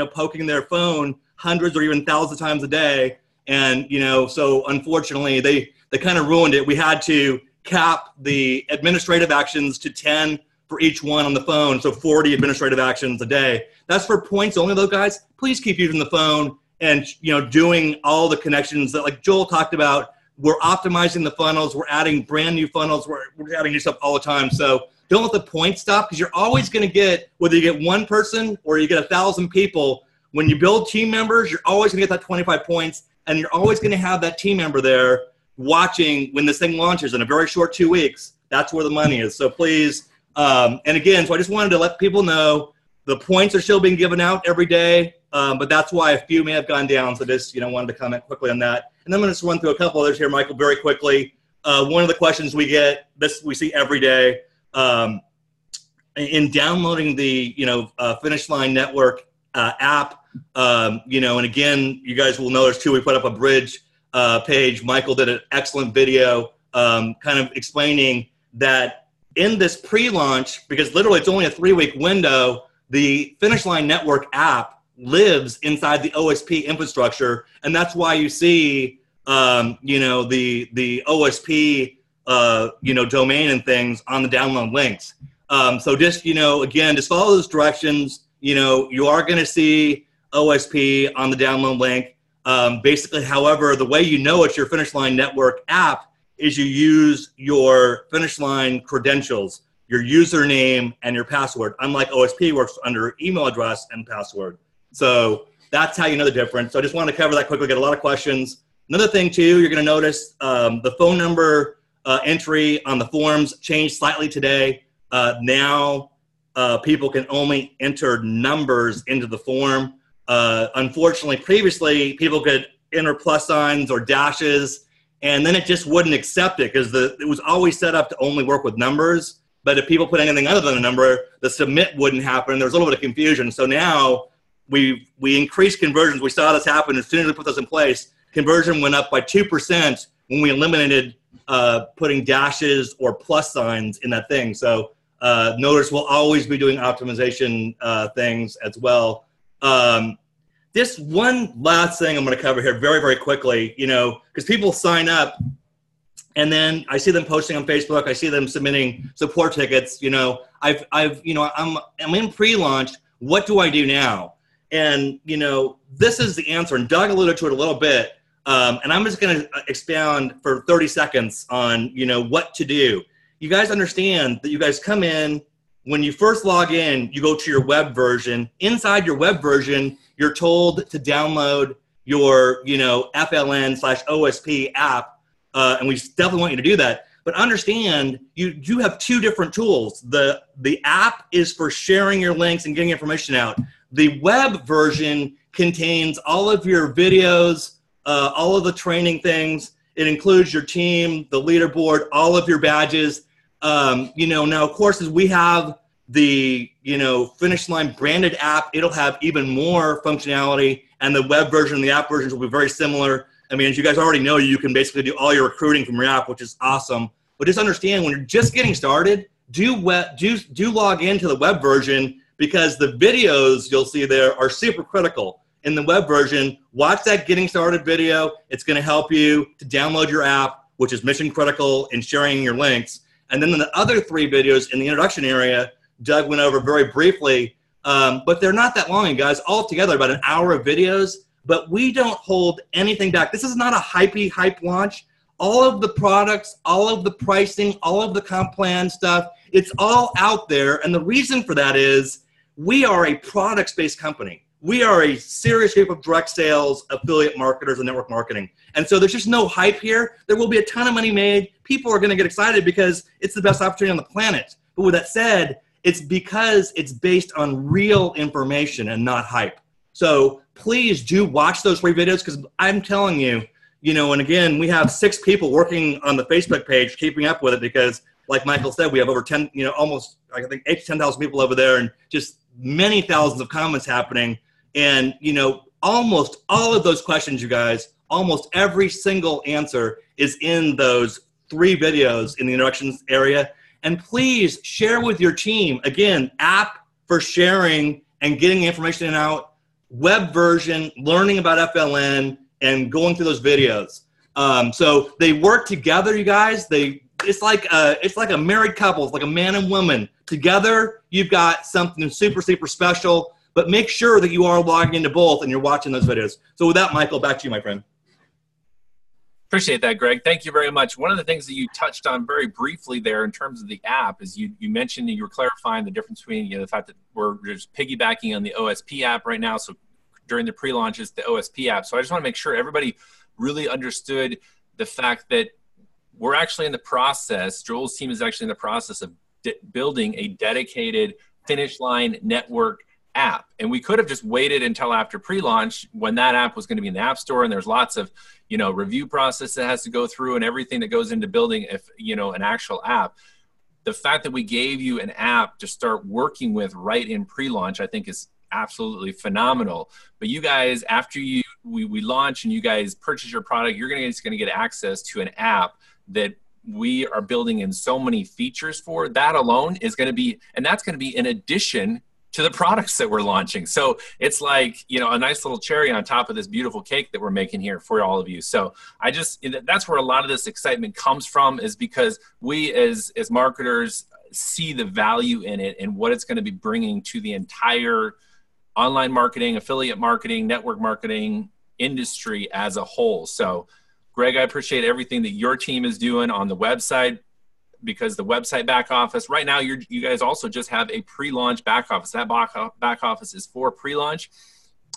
poking their phone hundreds or even thousands of times a day. And, so unfortunately, they kind of ruined it. We had to cap the administrative actions to 10 for each one on the phone, so 40 administrative actions a day. That's for points only, though, guys. Please keep using the phone and, doing all the connections that, like Joel talked about. We're optimizing the funnels. We're adding brand new funnels. We're adding new stuff all the time. So don't let the points stop, because you're always going to get, whether you get one person or you get 1,000 people, when you build team members, you're always going to get that 25 points, and you're always going to have that team member there watching when this thing launches in a very short 2 weeks. That's where the money is. So please, and again, so I just wanted to let people know the points are still being given out every day, but that's why a few may have gone down. So just, wanted to comment quickly on that. And then I'm going to just run through a couple others here, Michael, very quickly. One of the questions we get, this we see every day, in downloading the, Finish Line Network app, and again, you guys will notice too, we put up a bridge page. Michael did an excellent video kind of explaining that in this pre-launch, because literally it's only a 3-week window, the Finish Line Network app lives inside the OSP infrastructure, and that's why you see, the OSP, domain and things on the download links. So just, again, just follow those directions. You are going to see OSP on the download link. Basically, however, the way it's your Finish Line Network app is you use your Finish Line credentials, your username and your password. Unlike OSP, works under email address and password. So that's how you know the difference. So I just wanted to cover that quickly. Get a lot of questions. Another thing too, you're going to notice the phone number entry on the forms changed slightly today. Now people can only enter numbers into the form. Unfortunately, previously people could enter plus signs or dashes, and then it just wouldn't accept it because it was always set up to only work with numbers. But if people put anything other than a number, the submit wouldn't happen. There was a little bit of confusion. So now we increased conversions. We saw this happen as soon as we put this in place. Conversion went up by 2% when we eliminated putting dashes or plus signs in that thing. So notice we'll always be doing optimization things as well. This one last thing I'm going to cover here very, very quickly, because people sign up and then I see them posting on Facebook. I see them submitting support tickets. I'm in pre-launch. What do I do now? And, this is the answer. And Doug alluded to it a little bit. And I'm just going to expound for 30 seconds on, what to do. You guys understand that you guys come in, when you first log in, you go to your web version. Inside your web version, you're told to download your, FLN/OSP app. And we definitely want you to do that. But understand, you do have two different tools. The app is for sharing your links and getting information out. The web version contains all of your videos, all of the training things. It includes your team, the leaderboard, all of your badges. Now, of course, as we have the, Finish Line branded app, it'll have even more functionality, and the web version and the app versions will be very similar. I mean, as you guys already know, you can basically do all your recruiting from your app, which is awesome. But just understand, when you're just getting started, do log into the web version, because the videos you'll see there are super critical. In the web version, watch that getting started video. It's going to help you to download your app, which is mission critical in sharing your links. And then the other 3 videos in the introduction area, Doug went over very briefly, but they're not that long, guys. All together, about an hour of videos. But we don't hold anything back. This is not a hype launch. All of the products, all of the pricing, all of the comp plan stuff, it's all out there. And the reason for that is we are a products-based company. We are a serious group of direct sales, affiliate marketers, and network marketing. And so there's just no hype here. There will be a ton of money made. People are going to get excited because it's the best opportunity on the planet. But with that said, it's because it's based on real information and not hype. So please do watch those 3 videos, because I'm telling you, and again, we have 6 people working on the Facebook page, keeping up with it, because like Michael said, we have over 10, almost, I think 8,000 to 10,000 people over there, and just many thousands of comments happening. And, almost all of those questions, you guys, almost every single answer is in those 3 videos in the introductions area. And please share with your team. Again, app for sharing and getting information out, web version, learning about FLN, and going through those videos. So they work together, you guys. It's like a married couple. It's like a man and woman. Together, you've got something super, super special. But make sure that you are logging into both and you're watching those videos. So with that, Michael, back to you, my friend. Appreciate that, Greg. Thank you very much. One of the things that you touched on very briefly there in terms of the app is you mentioned that you were clarifying the difference between the fact that we're just piggybacking on the OSP app right now. So during the pre-launch is the OSP app. So I just want to make sure everybody really understood the fact that we're actually in the process, Joel's team is actually in the process of building a dedicated Finish Line network app. And we could have just waited until after pre-launch when that app was going to be in the App Store, and there's lots of review process that has to go through and everything that goes into building an actual app. The fact that we gave you an app to start working with right in pre-launch, I think is absolutely phenomenal. But you guys, after we launch and you guys purchase your product, you're going to get access to an app that we are building in so many features for. That alone is going to be, and that's going to be in addition to the products that we're launching. So it's like, a nice little cherry on top of this beautiful cake that we're making here for all of you. So that's where a lot of this excitement comes from, is because we as marketers see the value in it and what it's going to be bringing to the entire online marketing, affiliate marketing, network marketing industry as a whole. So Greg, I appreciate everything that your team is doing on the website, because the website back office right now, you guys also just have a pre-launch back office. That back office is for pre-launch,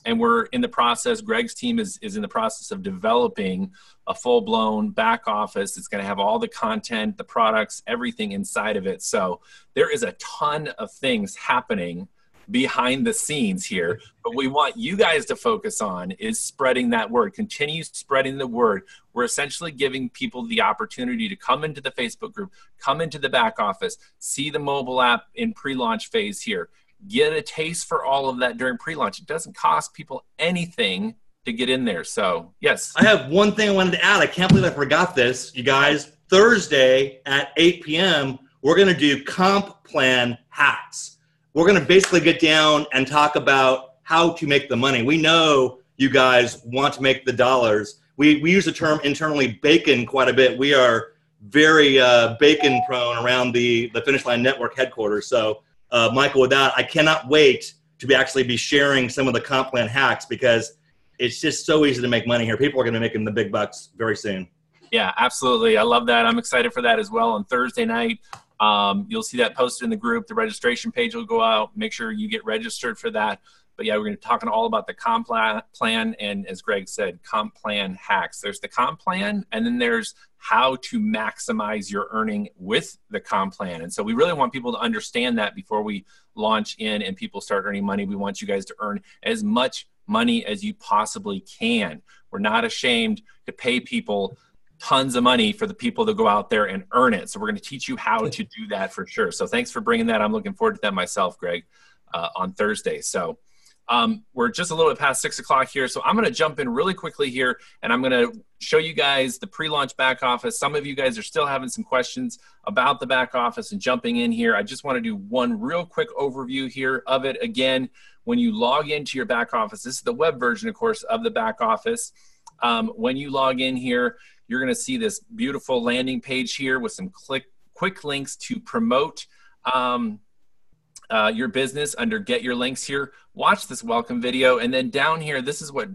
and we're in the process. Greg's team is in the process of developing a full-blown back office. It's going to have all the content, the products, everything inside of it. So there is a ton of things happening behind the scenes here, but we want you guys to focus on is spreading that word. Continue spreading the word. We're essentially giving people the opportunity to come into the Facebook group, come into the back office, see the mobile app in pre-launch phase here, get a taste for all of that during pre-launch. It doesn't cost people anything to get in there. So yes, I have one thing I wanted to add. I can't believe I forgot this, you guys. Thursday at 8 p.m. we're going to do comp plan hacks. We're going to basically get down and talk about how to make the money. We know you guys want to make the dollars. We use the term internally bacon quite a bit. We are very bacon prone around the Finish Line Network headquarters. So Michael, with that, I cannot wait to actually be sharing some of the comp plan hacks, because it's just so easy to make money here. People are going to be making the big bucks very soon. Yeah, absolutely. I love that. I'm excited for that as well on Thursday night. You'll see that posted in the group. The registration page will go out. Make sure you get registered for that. But yeah, we're going to be talking all about the comp plan, and as Greg said, comp plan hacks. There's the comp plan, and then there's how to maximize your earning with the comp plan. And so we really want people to understand that before we launch in and people start earning money. We want you guys to earn as much money as you possibly can. We're not ashamed to pay people tons of money for the people to go out there and earn it. So we're going to teach you how to do that for sure. So thanks for bringing that. I'm looking forward to that myself, Greg, on Thursday. So We're just a little bit past 6 o'clock here, so I'm going to jump in really quickly here, and I'm going to show you guys the pre-launch back office. Some of you guys are still having some questions about the back office and jumping in here. I just want to do one real quick overview here of it. Again, when you log into your back office, this is the web version, of course, of the back office. When you log in here, you're going to see this beautiful landing page here with some quick links to promote your business under Get Your Links here. Watch this welcome video, and then down here, this is what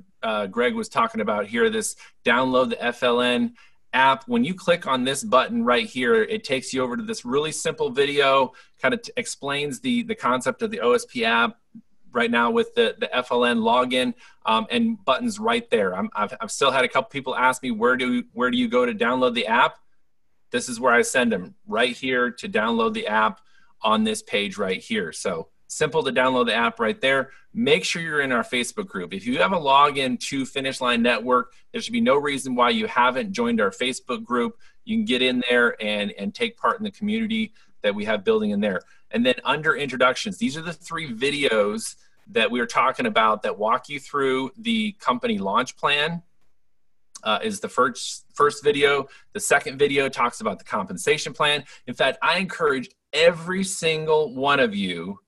Greg was talking about here, this download the FLN app. When you click on this button right here, it takes you over to this really simple video, kind of explains the concept of the OSP app right now with the FLN login and buttons right there. I've still had a couple people ask me, where do you go to download the app? This is where I send them, right here to download the app on this page right here. So simple to download the app right there. Make sure you're in our Facebook group. If you have a login to Finish Line Network, there should be no reason why you haven't joined our Facebook group. You can get in there and take part in the community that we have building in there. And then under introductions, these are the 3 videos that we were talking about that walk you through the company launch plan. Is the first video. The second video talks about the compensation plan. In fact, I encourage every single one of you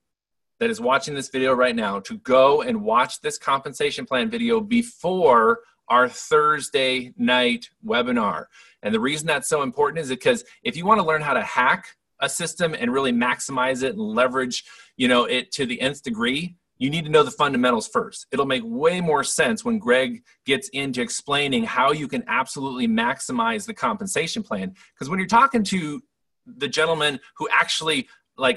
that is watching this video right now to go and watch this compensation plan video before our Thursday night webinar. And the reason that's so important is because if you want to learn how to hack a system and really maximize it and leverage, it to the nth degree, you need to know the fundamentals first. It'll make way more sense when Greg gets into explaining how you can absolutely maximize the compensation plan. Because when you're talking to the gentleman who actually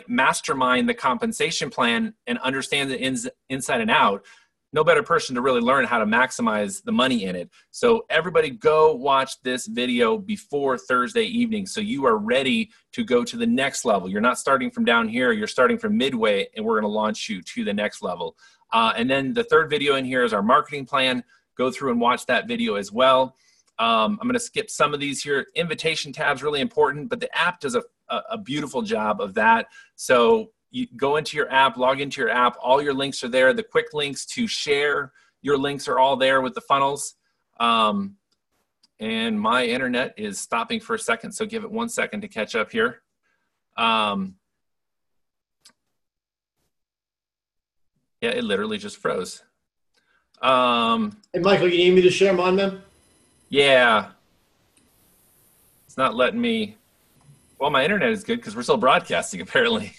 mastermind the compensation plan and understands it inside and out, no better person to really learn how to maximize the money in it. So everybody go watch this video before Thursday evening so you are ready to go to the next level. You're not starting from down here, you're starting from midway, and we're gonna launch you to the next level. And then the third video in here is our marketing plan. Go through and watch that video as well. I'm gonna skip some of these here. Invitation tab's really important, but the app does a beautiful job of that. So you go into your app, log into your app, all your links are there. The quick links to share your links are all there with the funnels. And my internet is stopping for a second, so give it 1 second to catch up here. Yeah, it literally just froze. Hey, Michael, you need me to share mine, man? Yeah. It's not letting me. Well, my internet is good because we're still broadcasting, apparently.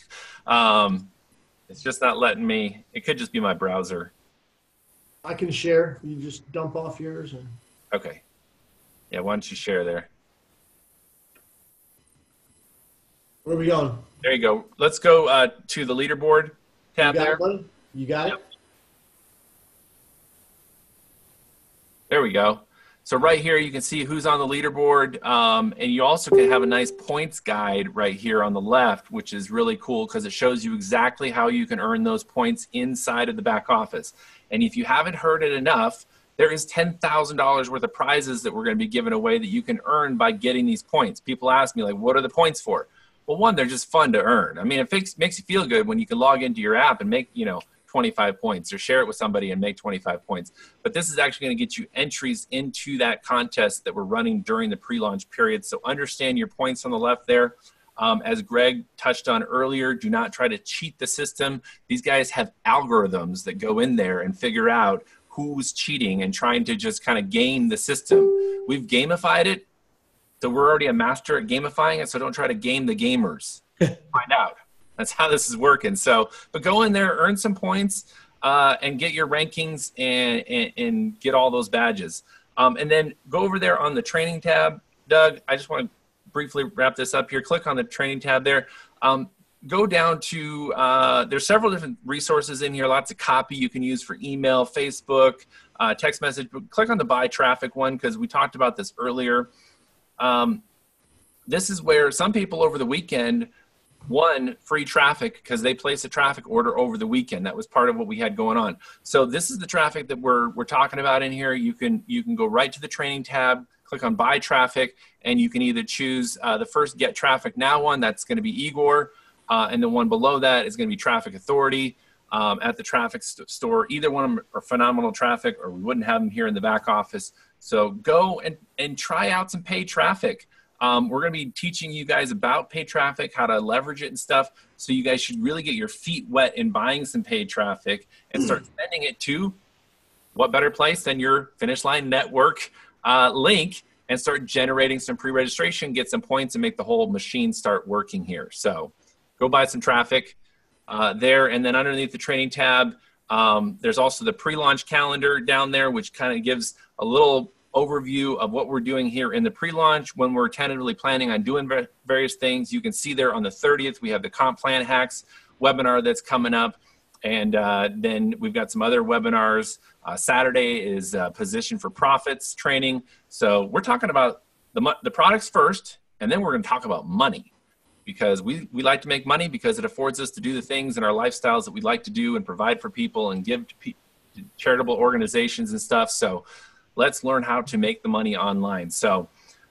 It's just not letting me. It could just be my browser. I can share. You just dump off yours. And... Okay. Yeah, why don't you share there? Where are we going? There you go. Let's go to the leaderboard tab there. Buddy? You got it? There we go. So right here, you can see who's on the leaderboard, and you also can have a nice points guide right here on the left, which is really cool because it shows you exactly how you can earn those points inside of the back office. And if you haven't heard it enough, there is $10,000 worth of prizes that we're going to be giving away that you can earn by getting these points. People ask me, like, what are the points for? Well, one, they're just fun to earn. I mean, it makes you feel good when you can log into your app and make, 25 points or share it with somebody and make 25 points. But this is actually going to get you entries into that contest that we're running during the pre-launch period. So understand your points on the left there. As Greg touched on earlier, do not try to cheat the system. These guys have algorithms that go in there and figure out who's cheating and trying to just kind of game the system. We've gamified it, so we're already a master at gamifying it, so don't try to game the gamers. Find out. That's how this is working. So, but go in there, earn some points, and get your rankings and get all those badges. And then go over there on the training tab. Doug, I just want to briefly wrap this up here. Click on the training tab there. Go down to, there's several different resources in here, lots of copy you can use for email, Facebook, text message. But click on the buy traffic one because we talked about this earlier. This is where some people over the weekend won free traffic because they placed a traffic order over the weekend. That was part of what we had going on. So this is the traffic that we're talking about in here. You can go right to the training tab, click on buy traffic, and you can either choose the first get traffic now one. That's going to be Igor. And the one below that is going to be Traffic Authority. at the traffic store. Either one of them are phenomenal traffic, or we wouldn't have them here in the back office. So go and try out some paid traffic. We're going to be teaching you guys about paid traffic, how to leverage it and stuff. So you guys should really get your feet wet in buying some paid traffic and start sending it to what better place than your Finish Line Network link, and start generating some pre-registration, get some points, and make the whole machine start working here. So go buy some traffic there. And then underneath the training tab, there's also the pre-launch calendar down there, which kind of gives a little overview of what we're doing here in the pre-launch, when we're tentatively planning on doing various things. You can see there on the 30th, we have the Comp Plan Hacks webinar that's coming up. And then we've got some other webinars. Saturday is Position for Profits training. So we're talking about the products first, and then we're going to talk about money, because we like to make money because it affords us to do the things in our lifestyles that we like to do and provide for people and give to charitable organizations and stuff. So let's learn how to make the money online. So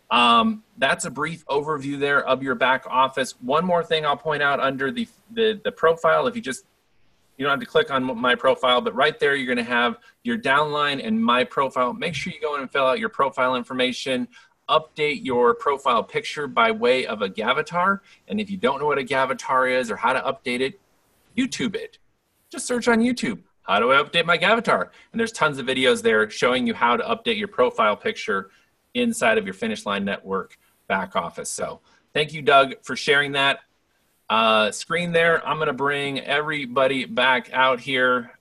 that's a brief overview there of your back office. One more thing I'll point out under the profile, if you don't have to click on my profile, but right there, you're going to have your downline and my profile. Make sure you go in and fill out your profile information, update your profile picture by way of a Gavatar. And if you don't know what a Gavatar is or how to update it, YouTube it. Just search on YouTube, how do I update my Gavatar? And there's tons of videos there showing you how to update your profile picture inside of your Finish Line Network back office. So thank you, Doug, for sharing that. Screen there. I'm going to bring everybody back out here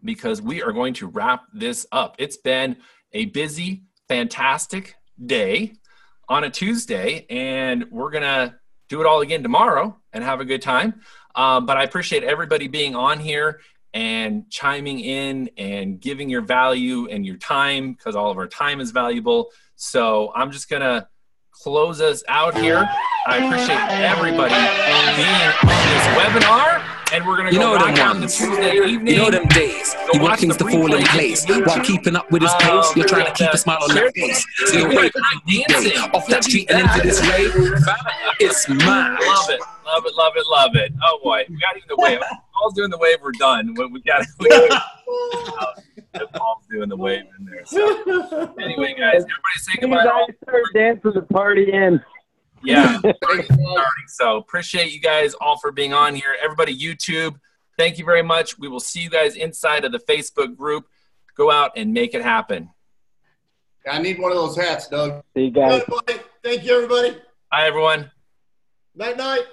because we are going to wrap this up. It's been a busy, fantastic day on a Tuesday, and we're going to do it all again tomorrow and have a good time. But I appreciate everybody being on here and chiming in and giving your value and your time, because all of our time is valuable. So I'm just going to close us out here. I appreciate everybody being on this webinar, and we're going to go back on the Tuesday evening. You know them days. You want things to fall in place while keeping up with his pace. You're trying to keep a smile on that face. So you're right dancing off that street and into this rave. It's mine. Love it, love it, love it, love it. Oh boy, we got even the wave. Paul's doing the wave. We're done. We got Paul's doing the wave in there. So anyway, guys, everybody say goodbye. You guys start dancing the party in. Yeah. So appreciate you guys all for being on here. Everybody, YouTube, thank you very much. We will see you guys inside of the Facebook group. Go out and make it happen. I need one of those hats, Doug. See you guys. Good, buddy. Thank you, everybody. Bye, everyone. Night, night.